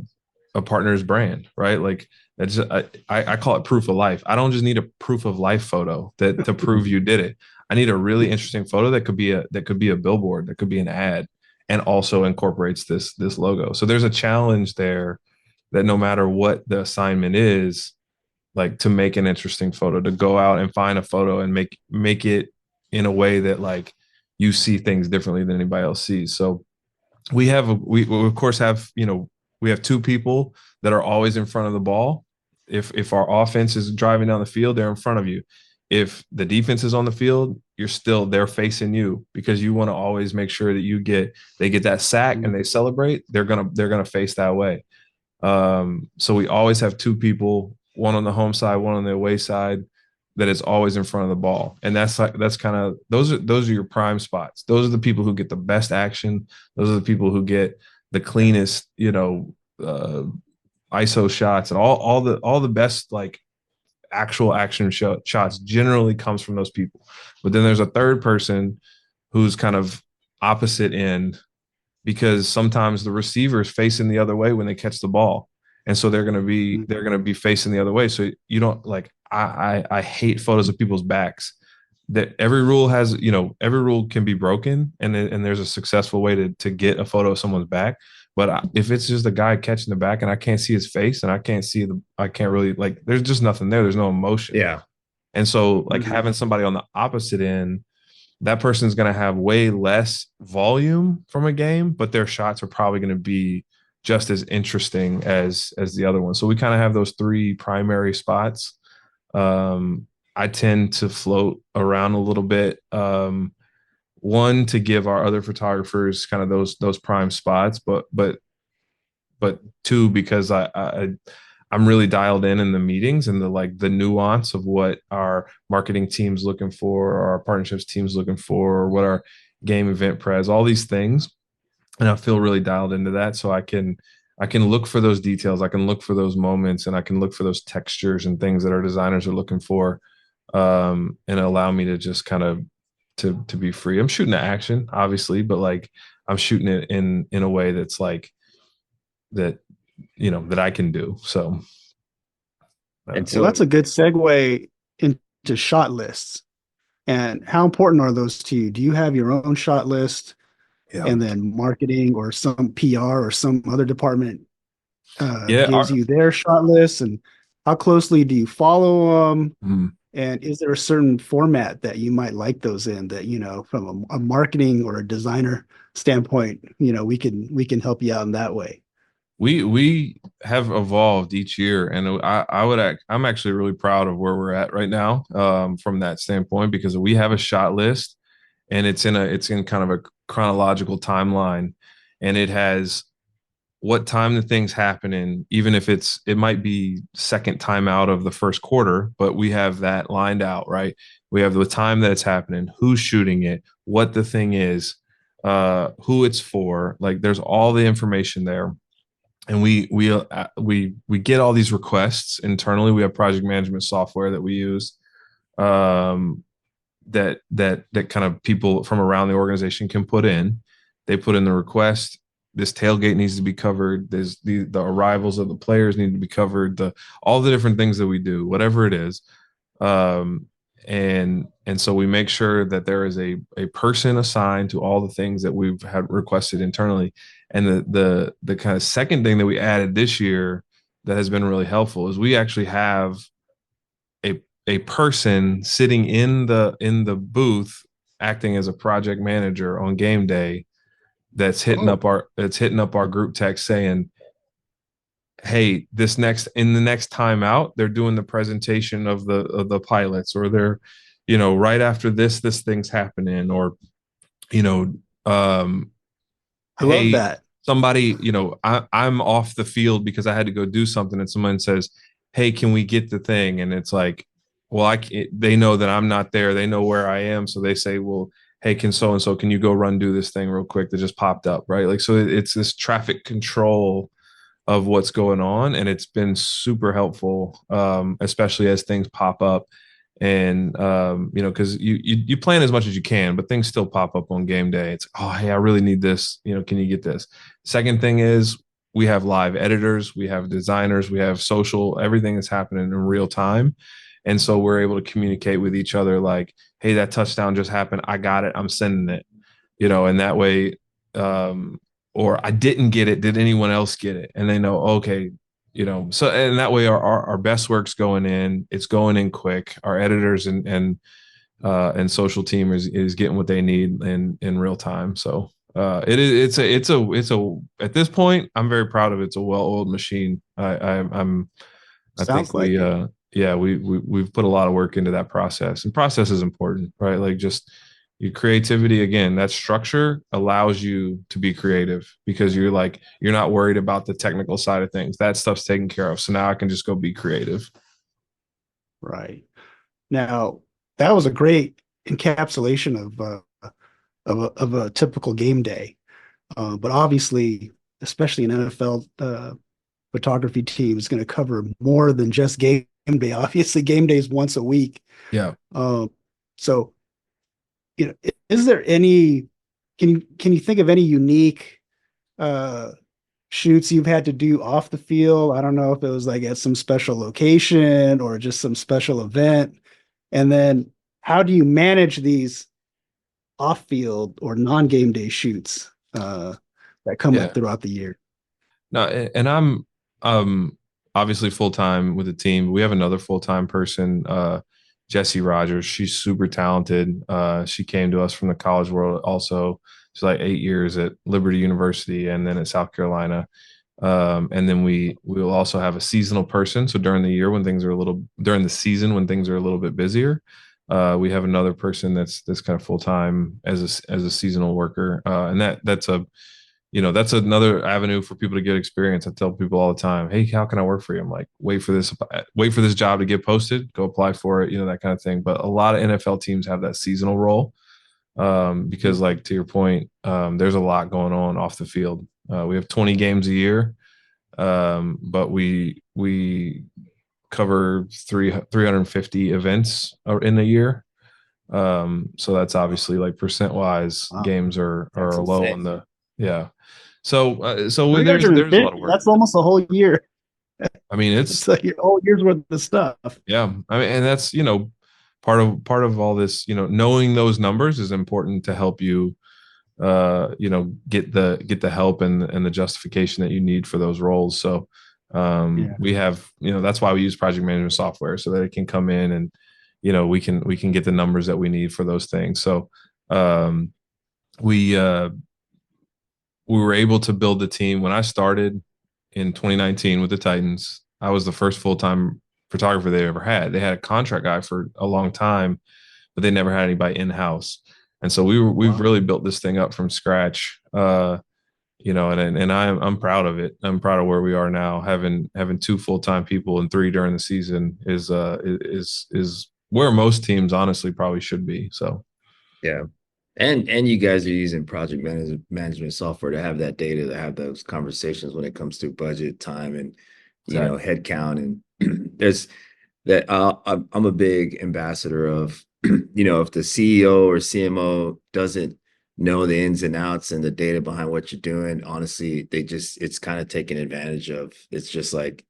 partner's brand, right? Like, that's, I call it proof of life. I don't just need a proof of life photo to prove you did it. I need a really interesting photo that could be a billboard, that could be an ad, and also incorporates this logo. So there's a challenge there, that no matter what the assignment is, like, to make an interesting photo, to go out and find a photo and make it in a way that, like, you see things differently than anybody else sees. So we of course have, we have two people that are always in front of the ball. If our offense is driving down the field, they're in front of you. If the defense is on the field, they're facing you, because you want to always make sure that they get that sack and they celebrate. They're gonna face that way. So we always have two people, one on the home side, one on the away side, that is always in front of the ball. And that's kind of, those are your prime spots. Those are the people who get the best action. Those are the people who get the cleanest, ISO shots, and all the best, like, actual action shots generally comes from those people. But then there's a third person who's kind of opposite end, because sometimes the receiver is facing the other way when they catch the ball, and so they're going to be facing the other way. So you don't, like, I hate photos of people's backs. That every rule can be broken, and there's a successful way to get a photo of someone's back. But if it's just a guy catching the back and I can't see his face, and I can't really, like, there's just nothing there. There's no emotion. Yeah. And so, like, having somebody on the opposite end, that person's going to have way less volume from a game, but their shots are probably going to be just as interesting as the other one. So we kind of have those three primary spots. I tend to float around a little bit. One, to give our other photographers kind of those prime spots, but two, because I'm really dialed in the meetings and the nuance of what our marketing team's looking for, or our partnerships team's looking for, or what our game event pres, all these things. And I feel really dialed into that. So I can look for those details. I can look for those moments, and I can look for those textures and things that our designers are looking for. And allow me to just kind of to be free. I'm shooting the action, obviously, but like I'm shooting it in a way that's like that, that I can do. So And Well, so that's a good segue into shot lists. And how important are those to you? Do you have your own shot list, yeah. and then marketing or some PR or some other department Yeah. gives you their shot lists? And how closely do you follow them? Mm. And is there a certain format that you might like those in that, from a marketing or a designer standpoint, we can help you out in that way? We have evolved each year, and I'm actually really proud of where we're at right now, from that standpoint, because we have a shot list, and it's in kind of a chronological timeline, and it has what time the thing's happening, even if it might be second time out of the first quarter, but we have that lined out, right? We have the time that it's happening, who's shooting it, what the thing is, who it's for. Like, there's all the information there. And we get all these requests internally. We have project management software that we use, um, that kind of people from around the organization can put in. They put in the request. This tailgate needs to be covered. There's the arrivals of the players need to be covered. All the different things that we do, whatever it is, um, and so we make sure that there is a person assigned to all the things that we've had requested internally. And the kind of second thing that we added this year that has been really helpful is we actually have a person sitting in the booth acting as a project manager on game day, that's hitting up our group text saying, hey, in the next time out, they're doing the presentation of the pilots, or they're, right after this thing's happening, or, you know, um, I love hey, that. somebody, I'm off the field because I had to go do something, and someone says, hey, can we get the thing? And it's like, well, they know that I'm not there. They know where I am. So they say, well, hey, can so-and-so, can you go run, do this thing real quick that just popped up, right? Like, so it's this traffic control of what's going on, and it's been super helpful, especially as things pop up. And because you plan as much as you can, but things still pop up on game day. It's, oh, hey, I really need this, can you get this? Second thing is, we have live editors, we have designers, we have social, everything is happening in real time. And so we're able to communicate with each other, like, hey, that touchdown just happened, I got it, I'm sending it, and that way, um, or I didn't get it, did anyone else get it? And they know, okay, so, and that way our best work's going in, it's going in quick. Our editors and social team is getting what they need in real time. So it's a at this point, I'm very proud of it. It's a well-oiled machine. I think Sounds like it. yeah, we've put a lot of work into that process, and process is important, right? Like, just your creativity, again, that structure allows you to be creative, because you're not worried about the technical side of things. That stuff's taken care of. So now I can just go be creative. Right. Now, that was a great encapsulation of a typical game day. But obviously, especially an NFL photography team is going to cover more than just game day. Obviously, game day is once a week. Yeah. So, is there any? Can you think of any unique uh, shoots you've had to do off the field? I don't know if it was like at some special location or just some special event. And then, how do you manage these off field or non game day shoots that come up Yeah. throughout the year? No, and I'm obviously full time with the team. We have another full time person, Jessie Rogers. She's super talented. She came to us from the college world also. She's like 8 years at Liberty University and then at South Carolina. And then we will also have a seasonal person. So during the year when things are during the season when things are a little bit busier, we have another person that's kind of full time as a seasonal worker, and that's another avenue for people to get experience. I tell people all the time, hey, how can I work for you? I'm like, wait for this job to get posted, go apply for it, that kind of thing. But a lot of NFL teams have that seasonal role, because like to your point, there's a lot going on off the field. We have 20 games a year, but we cover 350 events in a year. So that's obviously like percent wise, Wow. games are That's low insane. on the yeah. So there's a lot of 350, work. that's almost a whole year. I mean, It's like your whole year's worth of stuff. yeah. I mean, and that's part of all this. Knowing those numbers is important to help you get the help and the justification that you need for those roles. So Yeah. we have, that's why we use project management software, so that it can come in and we can get the numbers that we need for those things. So um we we were able to build the team. When I started in 2019 with the Titans, I was the first full-time photographer they ever had. They had a contract guy for a long time, but they never had anybody in-house. And so we've Wow. really built this thing up from scratch. And I'm proud of it. I'm proud of where we are now. Having two full-time people and three during the season is where most teams honestly probably should be. So Yeah. And you guys are using project management software to have that data, to have those conversations when it comes to budget, time, and exactly. head count. And there's that. I'm a big ambassador of if the CEO or CMO doesn't know the ins and outs and the data behind what you're doing, honestly, it's kind of taken advantage of. It's just like,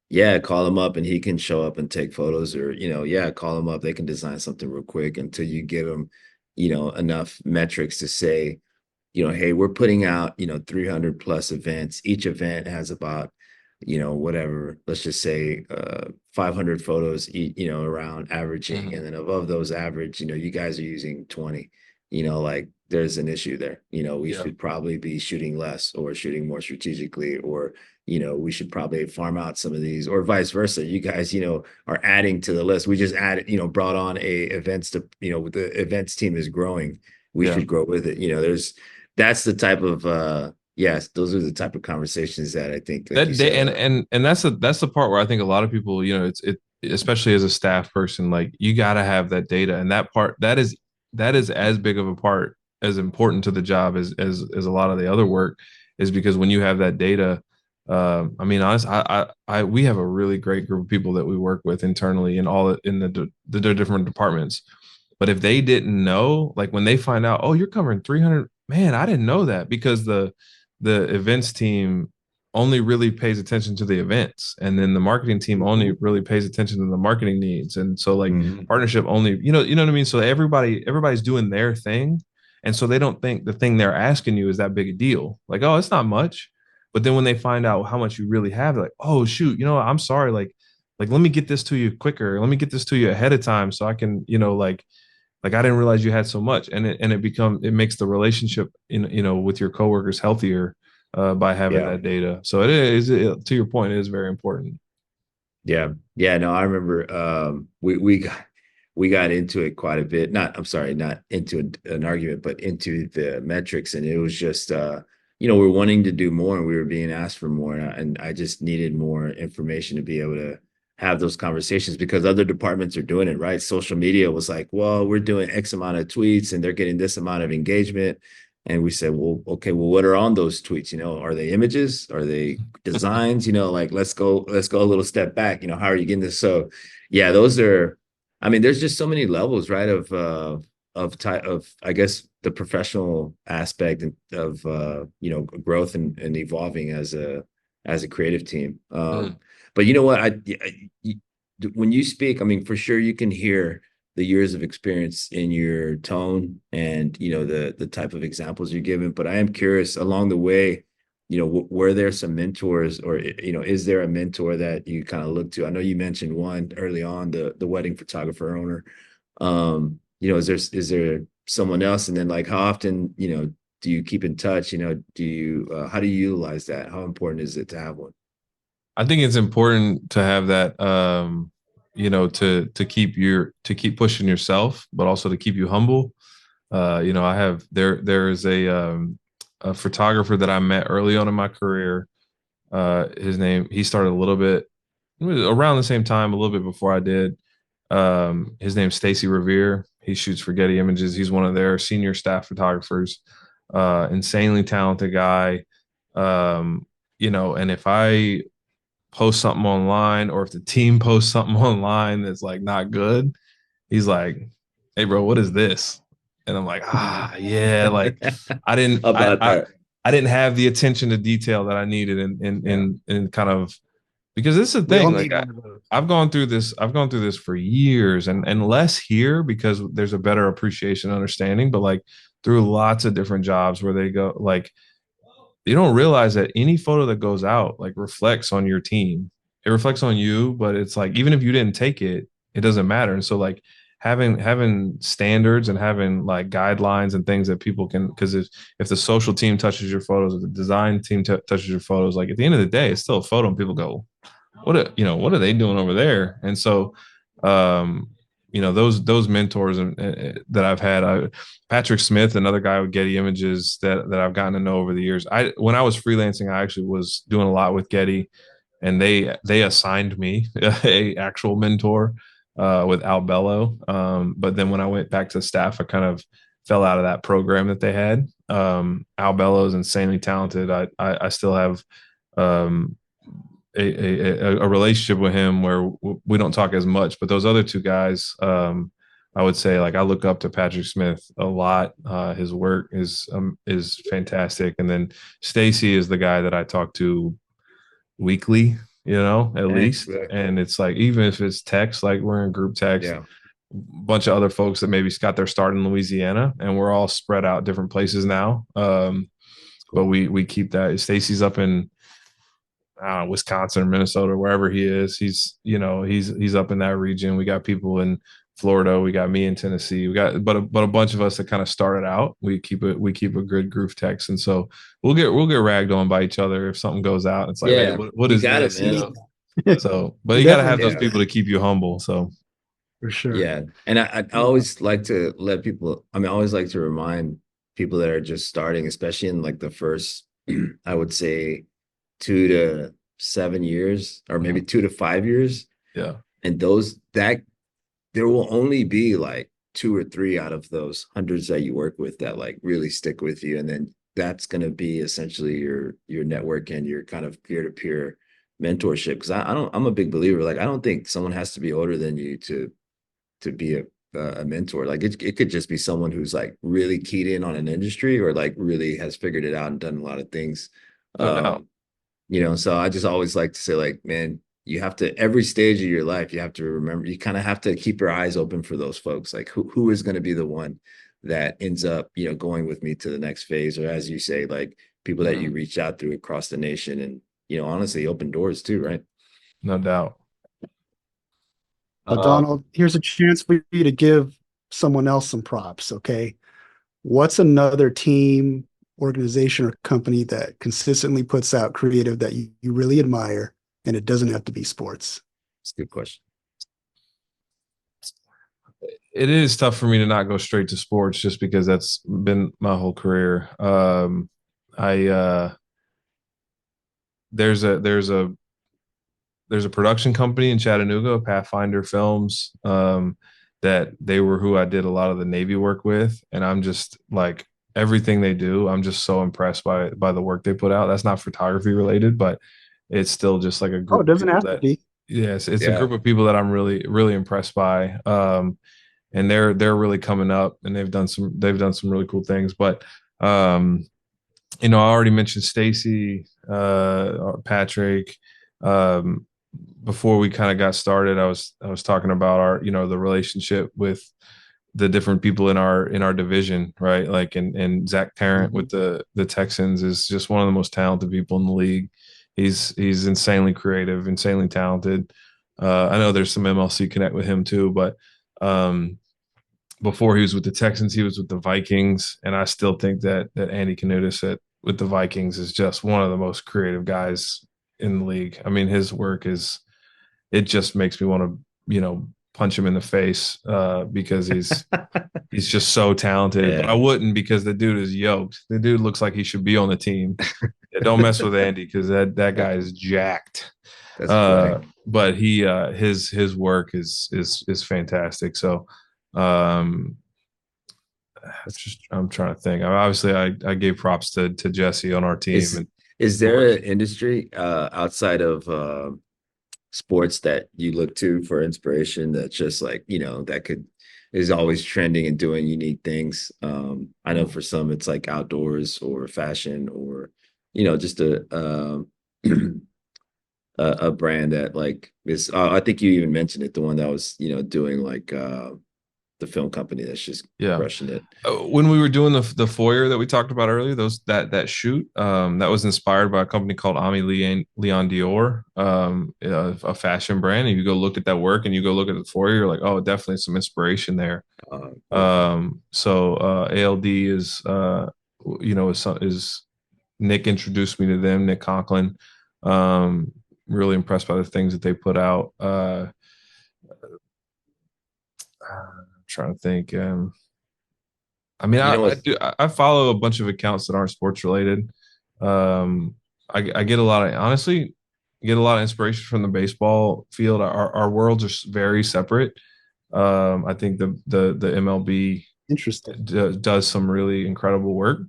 yeah, call him up and he can show up and take photos, or yeah, call him up, they can design something real quick until you give them enough metrics to say, hey, we're putting out 300 plus events. Each event has about whatever, let's just say 500 photos around averaging. Mhm. And then above those average, you guys are using 20. Like there's an issue there. We Yeah. should probably be shooting less or shooting more strategically, or we should probably farm out some of these, or vice versa. You guys are adding to the list. We just added, brought on a events to, the events team is growing. We Yeah. should grow with it. That's the type of yes, those are the type of conversations that I think, like you That day said, and that's the part where I think a lot of people, it's especially as a staff person, like you got to have that data, and that is as big of a part, as important to the job as a lot of the other work, is because when you have that data, I mean, honest, we have a really great group of people that we work with internally in the different departments. But if they didn't know, like when they find out, oh, you're covering 300, man, I didn't know that, because the events team only really pays attention to the events, and then the marketing team only really pays attention to the marketing needs. And so like Mhm. partnership only, you know what I mean? So everybody's doing their thing, and so they don't think the thing they're asking you is that big a deal, like, oh, it's not much. But then when they find out how much you really have, they're like, oh shoot, I'm sorry, like let me get this to you quicker, let me get this to you ahead of time so I can, like I didn't realize you had so much. And it makes the relationship with your coworkers healthier, by having Yeah. that data. So to your point, it is very important. Yeah. Yeah. No, I remember we got into it quite a bit. I'm sorry, not into an argument, but into the metrics. And it was just we're wanting to do more, and we were being asked for more. And I just needed more information to be able to have those conversations, because other departments are doing it, right? Social media was like, well, we're doing X amount of tweets and they're getting this amount of engagement. And we said, well, okay, well, what are on those tweets? Are they images? Are they designs? Like let's go a little step back. How are you getting this? So yeah, those are, I mean, there's just so many levels, right? Of type of, I guess, the professional aspect of growth and evolving as a creative team. Mm. But you know what? When you speak, I mean, for sure you can hear the years of experience in your tone, and the type of examples you're giving. But I am curious, along the way, were there some mentors, or is there a mentor that you kind of look to? I know you mentioned one early on, the wedding photographer owner. Is there someone else? And then, like, how often do you keep in touch? Do you how do you utilize that? How important is it to have one? I think it's important to have that, to keep pushing yourself, but also to keep you humble. I have there's a photographer that I met early on in my career. He started a little bit around the same time, a little bit before I did. His name's Stacy Revere. He shoots for Getty Images. He's one of their senior staff photographers. Insanely talented guy. And if I post something online, or if the team posts something online that's like not good, he's like, "Hey, bro, what is this?" And I'm like, yeah, like I didn't, About that. I didn't have the attention to detail that I needed, in kind of, because this is the We all thing. need Like one of those. I've gone through this. I've gone through this for years, and less here because there's a better appreciation, and understanding. But like through lots of different jobs where they go, like you don't realize that any photo that goes out like reflects on your team. It reflects on you, but it's like even if you didn't take it, it doesn't matter. And so like having standards and having like guidelines and things that people can, because if the social team touches your photos, if the design team touches your photos, like at the end of the day, it's still a photo, and people go, what are they doing over there? And so um those mentors that I've had, Patrick Smith, another guy with Getty Images that I've gotten to know over the years. When I was freelancing, I actually was doing a lot with Getty, and they assigned me a actual mentor with Al Bello. But then when I went back to staff, I kind of fell out of that program that they had. Al Bello is insanely talented. I still have um, a relationship with him where we don't talk as much, but those other two guys, I would say, like I look up to Patrick Smith a lot. His work is fantastic, and then Stacy is the guy that I talk to weekly, at Thanks. least. And it's like even if it's text, like we're in group text, Yeah. bunch of other folks that maybe got their start in Louisiana, and we're all spread out different places now. But we keep that. Stacy's up in Wisconsin or Minnesota, wherever he is. He's up in that region. We got people in Florida. We got me in Tennessee. We got but a bunch of us that kind of started out. We keep a good groove text, and so we'll get ragged on by each other if something goes out. It's like, hey, Yeah. what You is got it, this? man. So, but We you got to have definitely those Yeah. people to keep you humble. So, for sure. Yeah. And I always like to let people, I always like to remind people that are just starting, especially in like the first, I would say 2 to 7 years, or maybe 2 to 5 years. yeah, And that there will only be like two or three out of those hundreds that you work with that like really stick with you. And then that's going to be essentially your network and your kind of peer-to-peer mentorship. Cause I'm a big believer. Like, I don't think someone has to be older than you to be a mentor. Like it could just be someone who's like really keyed in on an industry, or like really has figured it out and done a lot of things. no doubt. So I just always like to say, like, man, you have to, every stage of your life, you have to remember, you kind of have to keep your eyes open for those folks. Like who is going to be the one that ends up, going with me to the next phase, or as you say, like people that you reach out through across the nation, and, honestly, open doors too, right? No doubt. Donald, here's a chance for you to give someone else some props. Okay. What's another team, organization, or company that consistently puts out creative that you really admire? And it doesn't have to be sports. It's a good question. It is tough for me to not go straight to sports, just because that's been my whole career. I there's a production company in Chattanooga, Pathfinder Films, that they were who I did a lot of the Navy work with, and I'm just like everything they do, I'm just so impressed by the work they put out. That's not photography related, but it's still just like a Oh, group it of doesn't people have to that, be. yes, it's a Yeah. group of people that I'm really really impressed by. And they're really coming up, and they've done some really cool things. But I already mentioned Stacy, Patrick. Um, Before we kind of got started, I was talking about our the relationship with the different people in our division, right? Like, and Zach Tarrant with the Texans is just one of the most talented people in the league. He's insanely creative, insanely talented. I know there's some MLC Connect with him too, but before he was with the Texans, he was with the Vikings, and I still think that Andy Canutis with the Vikings is just one of the most creative guys in the league. I mean, his work is it just makes me want to punch him in the face because he's just so talented. But I Yeah, wouldn't because the dude is yoked. The dude looks like he should be on the team. Yeah, don't mess with Andy because that guy is jacked. that's funny. But his work is fantastic. So um, I'm trying to think. Obviously, I gave props to Jesse on our team, Is and is there an industry outside of sports that you look to for inspiration that's just like, that could is always trending and doing unique things? I know for some it's like outdoors or fashion or just a brand that like is I think you even mentioned it, the one that was, doing like the film company that's just yeah. crushing it. When we were doing the foyer that we talked about earlier, that shoot that was inspired by a company called Ami Leon Dior, a fashion brand. And you go look at that work and you go look at the foyer, you're like, oh, definitely some inspiration there. Cool. So ALD is Nick introduced me to them, Nick Conklin. Um, really impressed by the things that they put out. I'm trying to think. I mean, You know I what? do. I follow a bunch of accounts that aren't sports related. Um, I get a lot of honestly get a lot of inspiration from the baseball field. Our worlds are very separate. I think the MLB Interesting. does some really incredible work,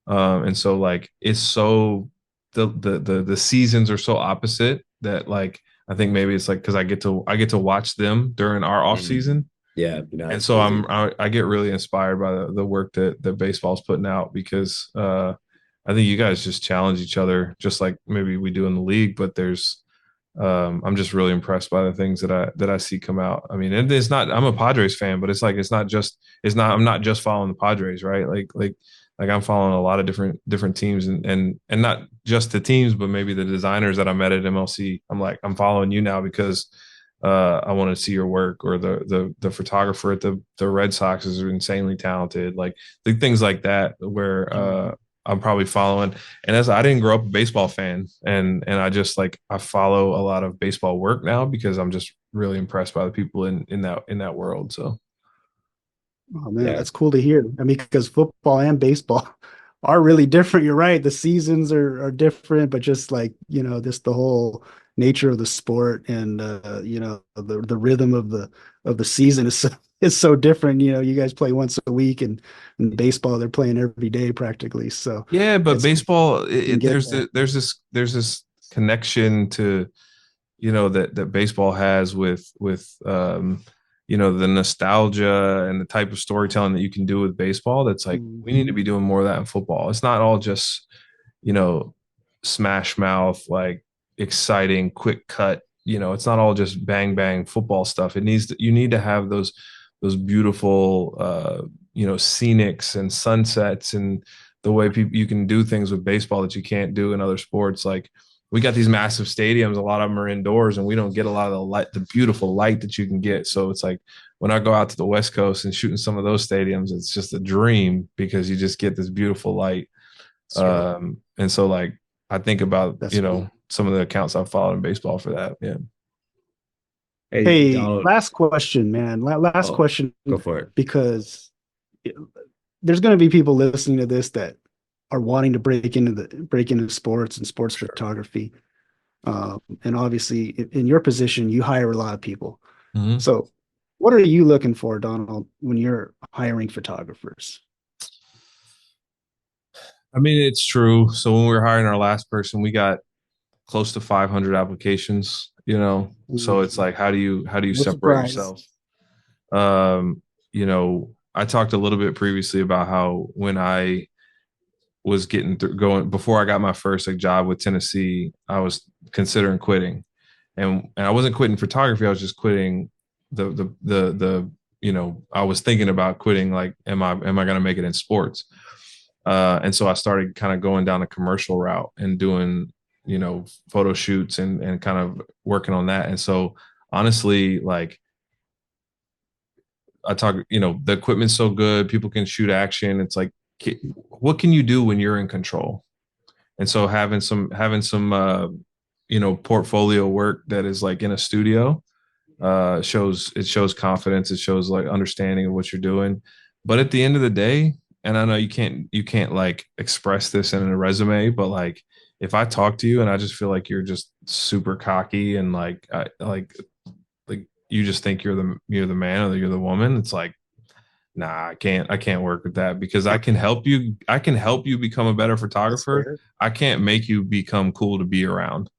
and so like it's so the seasons are so opposite that like I think maybe it's like because I get to watch them during our off Mhm. season, Yeah, you're not and as so busy. I get really inspired by the work that baseball's putting out because I think you guys just challenge each other just like maybe we do in the league, but there's I'm just really impressed by the things that I see come out. I mean, and it's not I'm a Padres fan, but it's like it's not I'm not just following the Padres, right? Like I'm following a lot of different teams and not just the teams, but maybe the designers that I met at MLC. I'm like I'm following you now because I want to see your work, or the photographer at the Red Sox is insanely talented. Like the things like that where I'm probably following. And as I didn't grow up a baseball fan, and I just like I follow a lot of baseball work now because I'm just really impressed by the people in that world. So Oh man, Yeah. that's cool to hear. I mean, because football and baseball are really different. You're right. The seasons are different, but just like, just the whole nature of the sport and the rhythm of the season is so different. You guys play once a week and in baseball they're playing every day practically. So yeah, but it's cool baseball you can get there's that. there's this connection to that baseball has with the nostalgia and the type of storytelling that you can do with baseball that's like we need to Mhm. be doing more of that in football. It's not all just you know smash mouth like exciting quick cut. It's not all just bang bang football stuff. You need to have those beautiful scenics and sunsets and the way people you can do things with baseball that you can't do in other sports. Like we got these massive stadiums, a lot of them are indoors, and we don't get a lot of the beautiful light that you can get. So it's like when I go out to the West Coast and shoot in some of those stadiums, it's just a dream because you just get this beautiful light. Sure. And so like I think about That's cool. some of the accounts I've followed in baseball for that. Yeah. Hey, Hey, Donald. last question, man. Last Oh, question, go for it. because there's going to be people listening to this that are wanting to break into sports and sports Sure. photography. And obviously, in your position, you hire a lot of people. Mm-hmm. So, what are you looking for, Donald, when you're hiring photographers? I mean, it's true. So when we were hiring our last person, we got close to 500 applications. So it's Mhm. like, how do you No separate surprise. yourself? I talked a little bit previously about how when I was getting through going before I got my first like job with Tennessee, I was considering quitting, and I wasn't quitting photography. I was just quitting I was thinking about quitting. Like, am I going to make it in sports? And so I started kind of going down a commercial route and doing photo shoots and kind of working on that. And so honestly, like I talk, the equipment's so good, people can shoot action. It's like, what can you do when you're in control? And so having some portfolio work that is like in a studio shows confidence, it shows like understanding of what you're doing. But at the end of the day, and I know you can't like express this in a resume, but like if I talk to you and I just feel like you're just super cocky and like you just think you're the man or you're the woman, it's like, nah, I can't work with that, because I can help you become a better photographer. I can't make you become cool to be around.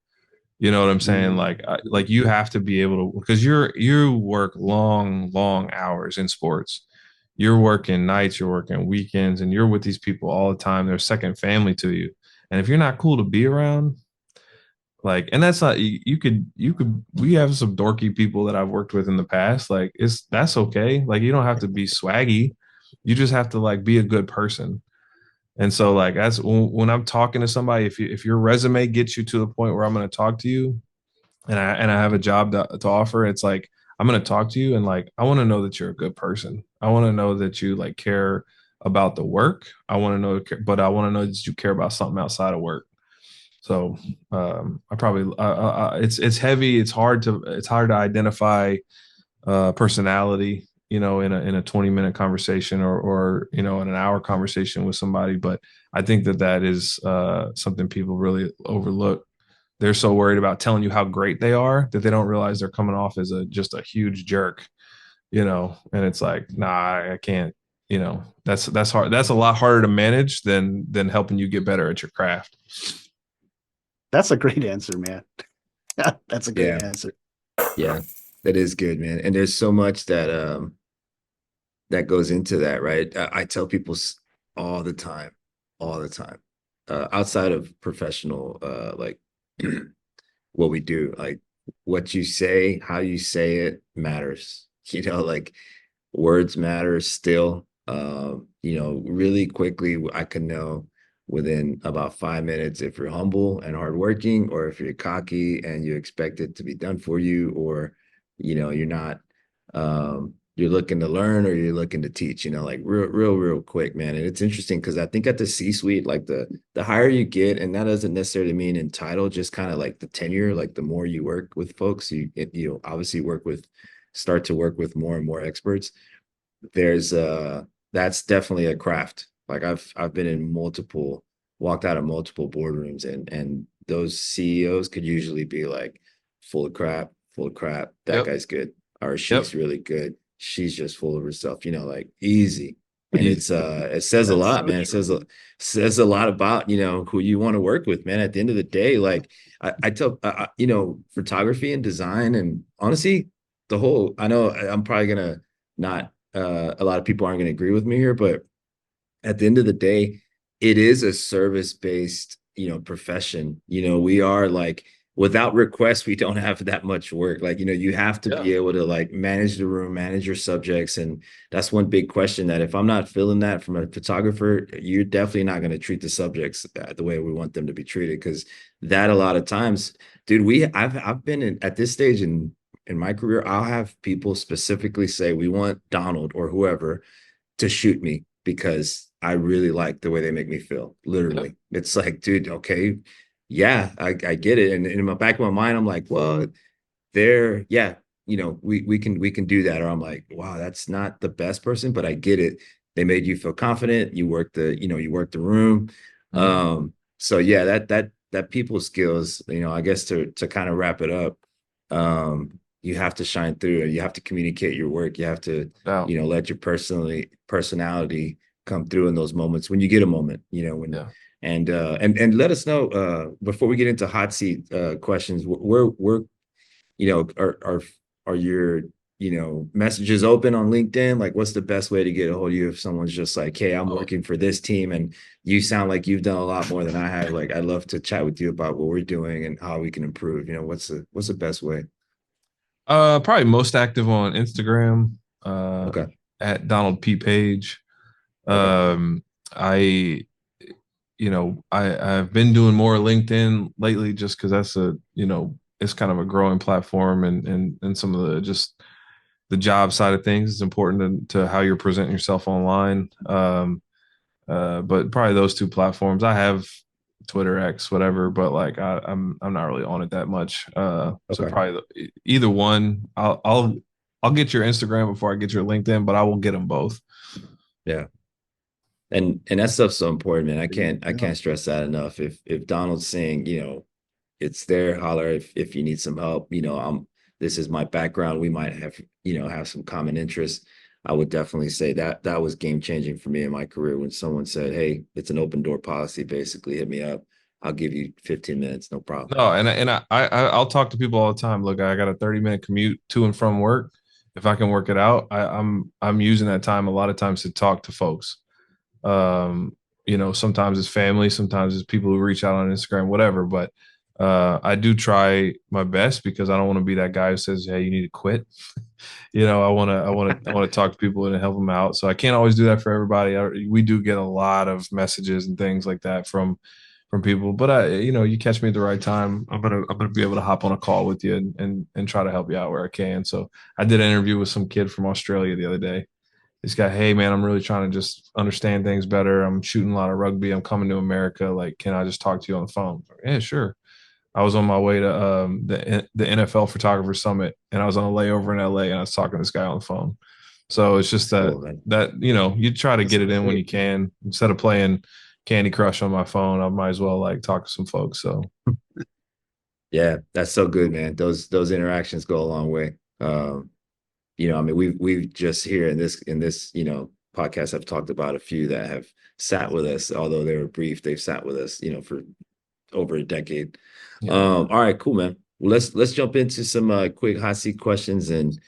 You know what I'm saying? Like you have to be able to, because you work long, long hours in sports. You're working nights, you're working weekends, and you're with these people all the time. They're second family to you. And if you're not cool to be around, like, and that's not, we have some dorky people that I've worked with in the past. Like, that's okay. Like, you don't have to be swaggy. You just have to like be a good person. And so like that's when I'm talking to somebody, if your resume gets you to the point where I'm going to talk to you, and I have a job to offer, it's like I'm going to talk to you, and like I want to know that you're a good person. I want to know that you like care about the work. I want to know, but I want to know that you care about something outside of work. So I probably it's heavy. It's hard to identify personality, in a 20-minute conversation, or in an hour conversation with somebody. But I think that is something people really overlook. They're so worried about telling you how great they are that they don't realize they're coming off as just a huge jerk, and it's like, nah, I can't, that's hard. That's a lot harder to manage than helping you get better at your craft. That's a great answer, man. That's a Yeah. great answer. Yeah, that is good, man. And there's so much that goes into that, right? I tell people all the time, all the time, outside of professional, like what we do, like what you say, how you say it matters. Like words matter still. Really quickly, I can know within about 5 minutes if you're humble and hardworking, or if you're cocky and you expect it to be done for you, or you're not. You're looking to learn, or you're looking to teach. Like real quick, man. And it's interesting because I think at the C-suite, like the higher you get, and that doesn't necessarily mean in title, just kind of like the tenure. Like the more you work with folks, you obviously start to work with more and more experts. There's that's definitely a craft. Like I've been in walked out of multiple boardrooms, and those CEOs could usually be like full of crap, full of crap. That Yep. guy's good, or Yep. she's really good. She's just full of herself, like easy. And Easy. it says a That's lot, so man. It true. says a lot about, who you want to work with, man. At the end of the day, like I tell photography and design, and honestly, I know I'm probably gonna not a lot of people aren't going to agree with me here, but at the end of the day, it is a service-based, profession. We are like, without requests, we don't have that much work. Like, you have to be able to like manage the room, manage your subjects. And that's one big question, that if I'm not feeling that from a photographer, you're definitely not going to treat the subjects the way we want them to be treated. Because that, a lot of times, dude, I've been at this stage in my career, I'll have people specifically say, we want Donald or whoever to shoot me because I really like the way they make me feel. Literally. It's like, dude, okay, yeah, I get it. And in the back of my mind, I'm like, well, yeah, we can do that. Or I'm like, wow, that's not the best person, but I get it. They made you feel confident. You work the room. So yeah, that people skills, I guess to kind of wrap it up, you have to shine through, and you have to communicate your work. You have to, let your personality come through in those moments when you get a moment, when Yeah. and let us know before we get into hot seat questions, we're are your messages open on LinkedIn? Like, what's the best way to get a hold of you if someone's just like, hey, I'm working for this team and you sound like you've done a lot more than I have. Like, I'd love to chat with you about what we're doing and how we can improve. What's the best way? Probably most active on Instagram, Okay. at Donald P Page. Okay. I, I've been doing more LinkedIn lately, just because it's kind of a growing platform, and some of the just the job side of things. It's important to how you're presenting yourself online. But probably those two platforms. I have Twitter, X, whatever, but like I'm not really on it that much. So Okay. probably either one. I'll get your Instagram before I get your LinkedIn, but I will get them both. Yeah. And that stuff's so important, man. I can't stress that enough. If Donald's saying, it's there, holler if you need some help, this is my background. We might have some common interests. I would definitely say that was game changing for me in my career when someone said, "Hey, it's an open door policy, basically. Hit me up. I'll give you 15 minutes, no problem." No, I'll talk to people all the time. Look, I got a 30-minute commute to and from work. If I can work it out, I'm using that time a lot of times to talk to folks. Sometimes it's family, sometimes it's people who reach out on Instagram, whatever. But I do try my best because I don't want to be that guy who says, "Hey, you need to quit." I want to talk to people and help them out. So I can't always do that for everybody. We do get a lot of messages and things like that from people, but you catch me at the right time. I'm gonna be able to hop on a call with you and try to help you out where I can. So I did an interview with some kid from Australia the other day. This guy, "Hey man, I'm really trying to just understand things better. I'm shooting a lot of rugby. I'm coming to America. Like, can I just talk to you on the phone?" Yeah, sure. I was on my way to the NFL Photographer Summit, and I was on a layover in LA, and I was talking to this guy on the phone. So it's just that Cool, man. you try to That's get it in when great. you can. Instead of playing Candy Crush on my phone, I might as well like talk to some folks. So Yeah, that's so good, man. Those interactions go a long way. I mean, we've just here in this podcast, I've talked about a few that have sat with us, although they were brief. They've sat with us, for over a decade. yeah, All right, cool, man. Well, let's jump into some quick hot seat questions and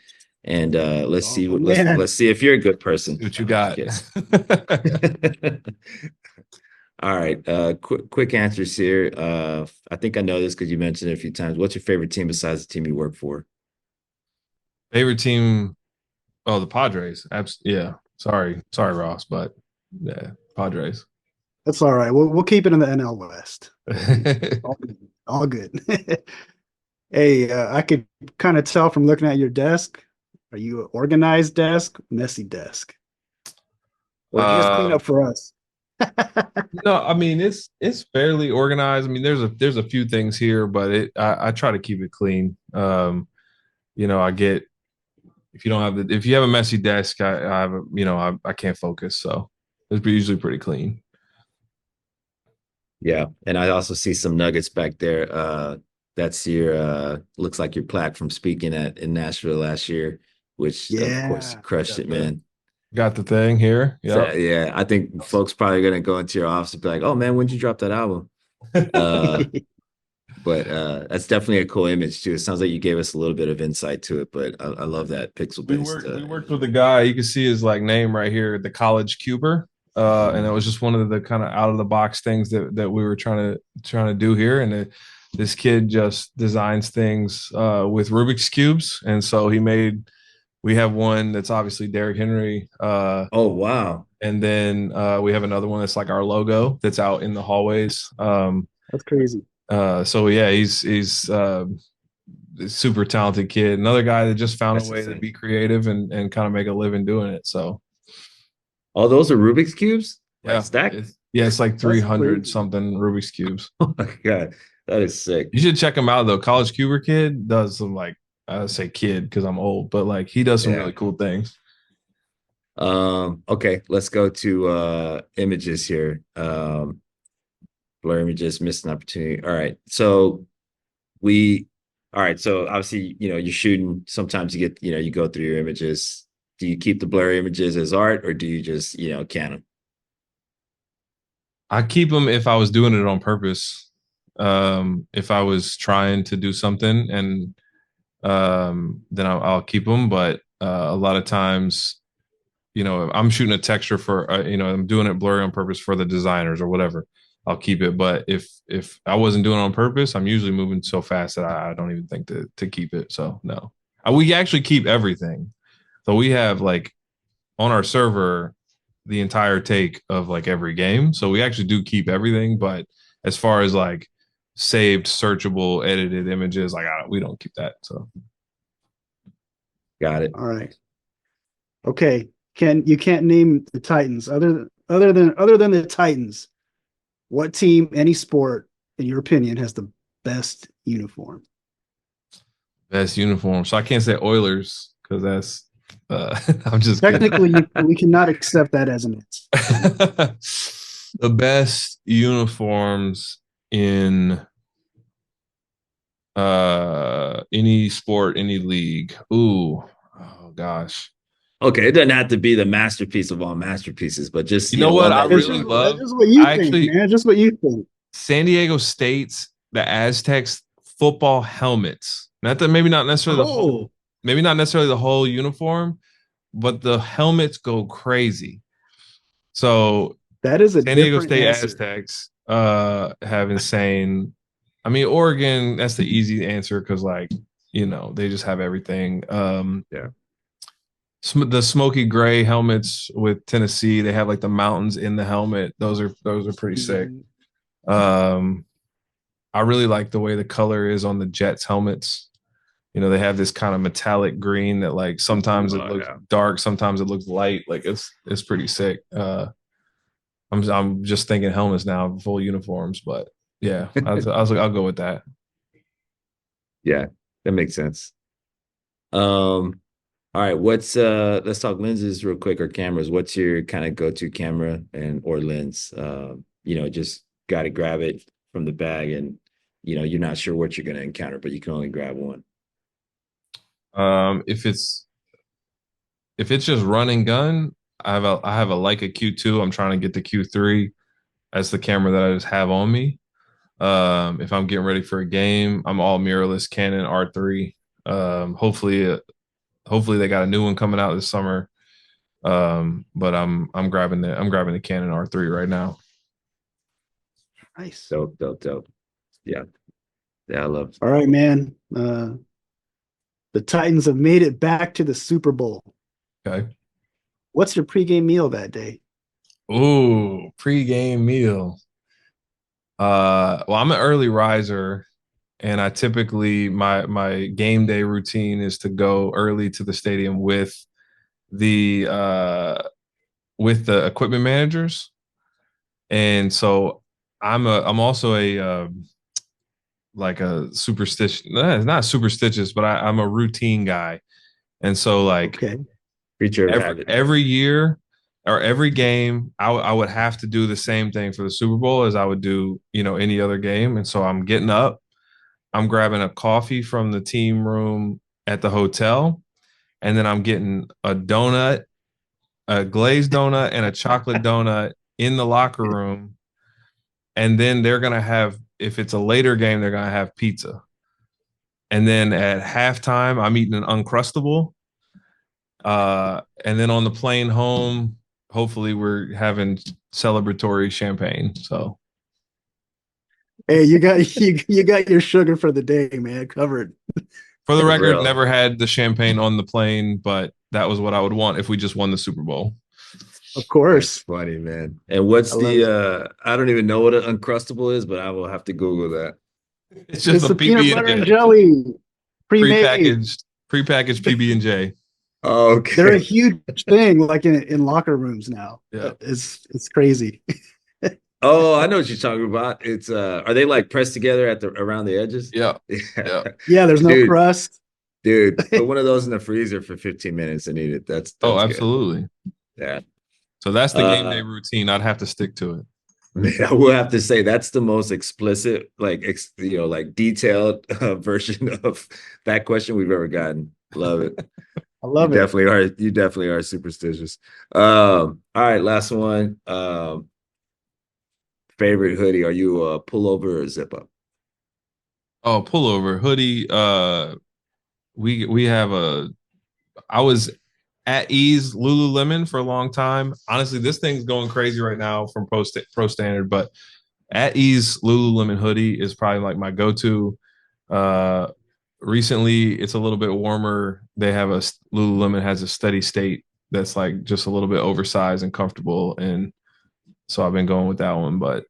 let's see Oh what man. let's see if you're a good person. see what you No, I'm got. kidding. All right, quick answers here. I think I know this because you mentioned it a few times. What's your favorite team besides the team you work for? Favorite team? Oh, the Padres. Yeah. Sorry, Ross, but yeah, Padres. That's all right. We'll keep it in the NL West. All good. All good. Hey, I could kind of tell from looking at your desk. Are you an organized desk, messy desk, or just clean uh, up for us? no, I mean it's fairly organized. I mean, there's a few things here, but I try to keep it clean. I get if you have a messy desk, I have I can't focus, so it's usually pretty clean. Yeah, and I also see some nuggets back there. That's your looks like your plaque from speaking in Nashville last year, which of course Yeah. crushed Got it, the man. got the thing here. So Yep. yeah, I think folks probably gonna go into your office and be like, "Oh man, when'd you drop that album?" Uh, but that's definitely a cool image too. It sounds like you gave us a little bit of insight to it, but I love that pixel we based. worked we worked with a guy. You can see his like name right here, the College Cuber. And it was just one of the kind of out of the box things that we were trying to do here. And this kid just designs things with Rubik's cubes, and so we have one that's obviously Derrick Henry, Oh wow, and then we have another one that's like our logo that's out in the hallways. That's crazy. So yeah, he's a super talented kid. Another guy that just found a that's way to insane. be creative and kind of make a living doing it. So All those are Rubik's cubes, like yeah, stacked. it's like That's 300 crazy. something Rubik's cubes. Oh my god, that is sick. You should check him out though. College Cuber kid does some like I say kid because I'm old, but like he does some Yeah. really cool things. Okay, let's go to images here. Blur images, missed an opportunity. All right. We all right, so obviously, you're shooting. Sometimes you get, you go through your images. Do you keep the blurry images as art or do you just, can them? I keep them if I was doing it on purpose. If I was trying to do something and then I'll keep them. But a lot of times, I'm shooting a texture for, I'm doing it blurry on purpose for the designers or whatever. I'll keep it. But if I wasn't doing it on purpose, I'm usually moving so fast that I don't even think to keep it. So no, we actually keep everything. So we have like on our server the entire take of like every game. So we actually do keep everything. But as far as like saved, searchable, edited images, like we don't keep that. So Got it. All right. Okay. You can't name the Titans other than the Titans. What team, any sport, in your opinion, has the best uniform? Best uniform. So I can't say Oilers because that's I'm just kidding. Technically, we cannot accept that as an answer. The best uniforms in any sport, any league. Ooh, oh gosh. Okay, it doesn't have to be the masterpiece of all masterpieces, but just You know what one I that It's you're really just, like, it's love? just what you I think, actually man. Just what you think. San Diego State's the Aztecs football helmets. Not that maybe not necessarily the whole, Oh, maybe not necessarily the whole uniform, but the helmets go crazy. So that is a San Diego different State answer. Aztecs have insane. I mean, Oregon, that's the easy answer because like, they just have everything. yeah, The smoky gray helmets with Tennessee, they have like the mountains in the helmet. Those are pretty sick. Um, I really like the way the color is on the Jets helmets. They have this kind of metallic green that like sometimes it looks dark, sometimes it looks light. Like it's pretty sick. I'm just thinking helmets now, full uniforms, but yeah, I was like, I'll go with that. yeah, that makes sense. Um, all right, let's talk lenses real quick or cameras. What's your kind of go-to camera and or lens? Just got to grab it from the bag and you're not sure what you're going to encounter, but you can only grab one. Um, if it's if it's just run and gun, I have a Leica Q2. I'm trying to get the Q3. That's the camera that I just have on me. If I'm getting ready for a game, I'm all mirrorless Canon R3. Hopefully they got a new one coming out this summer. But I'm grabbing the Canon R3 right now. Nice. Dope, dope, dope. Yeah, yeah, I love. All right, man. The Titans have made it back to the Super Bowl. Okay. What's your pregame meal that day? Ooh, pre-game meal. Well, I'm an early riser, and I typically my game day routine is to go early to the stadium the uh with the equipment managers, and so I'm also a like a superstition. It's not superstitious, but I'm a routine guy, and so like Okay. Creature of every habit. every year or every game, I would have to do the same thing for the Super Bowl as I would do, any other game. And so I'm getting up, I'm grabbing a coffee from the team room at the hotel, and then I'm getting a donut, a glazed donut, and a chocolate donut in the locker room. And then they're gonna have, if it's a later game, they're gonna have pizza. And then at halftime, I'm eating an Uncrustable. And then on the plane home, hopefully we're having celebratory champagne. So Hey, you got your sugar for the day, man, covered. for the record, Real. never had the champagne on the plane, but that was what I would want if we just won the Super Bowl. Of That's course. funny, man. And what's I love it. I don't even know what an Uncrustable is, but I will have to Google that. It's just It's a the peanut butter and PB&J, jelly pre-made. prepackaged PB&J. They're a Okay. huge thing, like in locker rooms now. Yeah. It's crazy. Oh, I know what you're talking about. It's are they like pressed together at the around the edges? Yeah. Yeah. Yeah. Yeah, there's no Dude, crust. put one of those in the freezer for 15 minutes and eat it. Oh, That's good. absolutely. Yeah. So that's the game day Uh routine. I'd have to stick to it. Man, I will have to say that's the most explicit, like like detailed version of that question we've ever gotten. Love it. I love it. You definitely are superstitious. All right, last one. Favorite hoodie. Are you a pullover or a zip up? Oh, pullover hoodie. We have I was at ease Lululemon for a long time. Honestly, this thing's going crazy right now from pro standard, but at ease Lululemon hoodie is probably like my go-to. Uh, Recently it's a little bit warmer. Lululemon has a steady state that's like just a little bit oversized and comfortable, and so I've been going with that one. But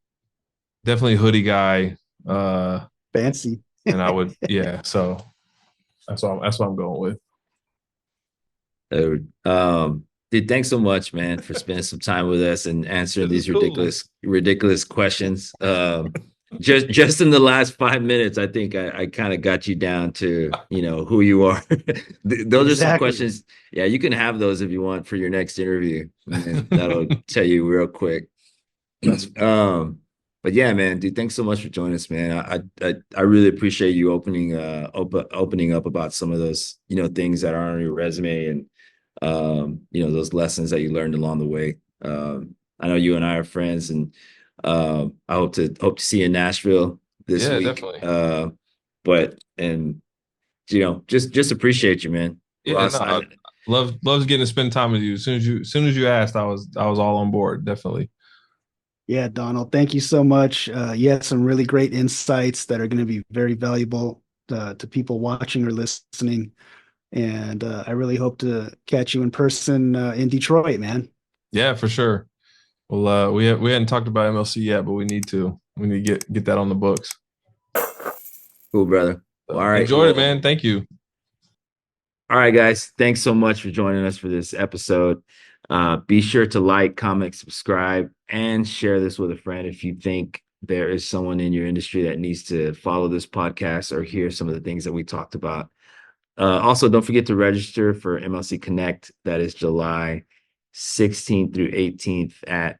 definitely hoodie guy. Fancy. And I would, yeah. So that's what I'm going with. Dude, thanks so much, man, for spending some time with us and answering This is these cool. ridiculous questions. Just in the last 5 minutes, I think I kind of got you down to, who you are. Those are some Exactly. questions. Yeah, you can have those if you want for your next interview. And that'll tell you real quick. But yeah, man, dude, thanks so much for joining us, man. I really appreciate you opening up about some of those, things that are on your resume and those lessons that you learned along the way. I know you and I are friends, and I hope to see you in Nashville this Yeah, week. definitely. Just appreciate you, man. Yeah, Ross, no, loves getting to spend time with you. As soon as you asked, I was all on board. Definitely. Yeah, Donald, thank you so much. You had some really great insights that are going to be very valuable to people watching or listening. And I really hope to catch you in person in Detroit, man. Yeah, for sure. Well, we hadn't talked about MLC yet, but we need to. We need to get that on the books. cool, brother. Well, all right. Enjoyed it, man. Thank you. All right, guys. Thanks so much for joining us for this episode. Be sure to like, comment, subscribe, and share this with a friend if you think there is someone in your industry that needs to follow this podcast or hear some of the things that we talked about. Also, don't forget to register for MLC Connect. That is July 16th through 18th at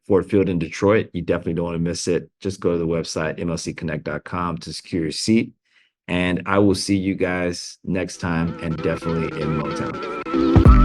Ford Field in Detroit. You definitely don't want to miss it. Just go to the website, mlcconnect.com, to secure your seat. And I will see you guys next time, and definitely in Motown.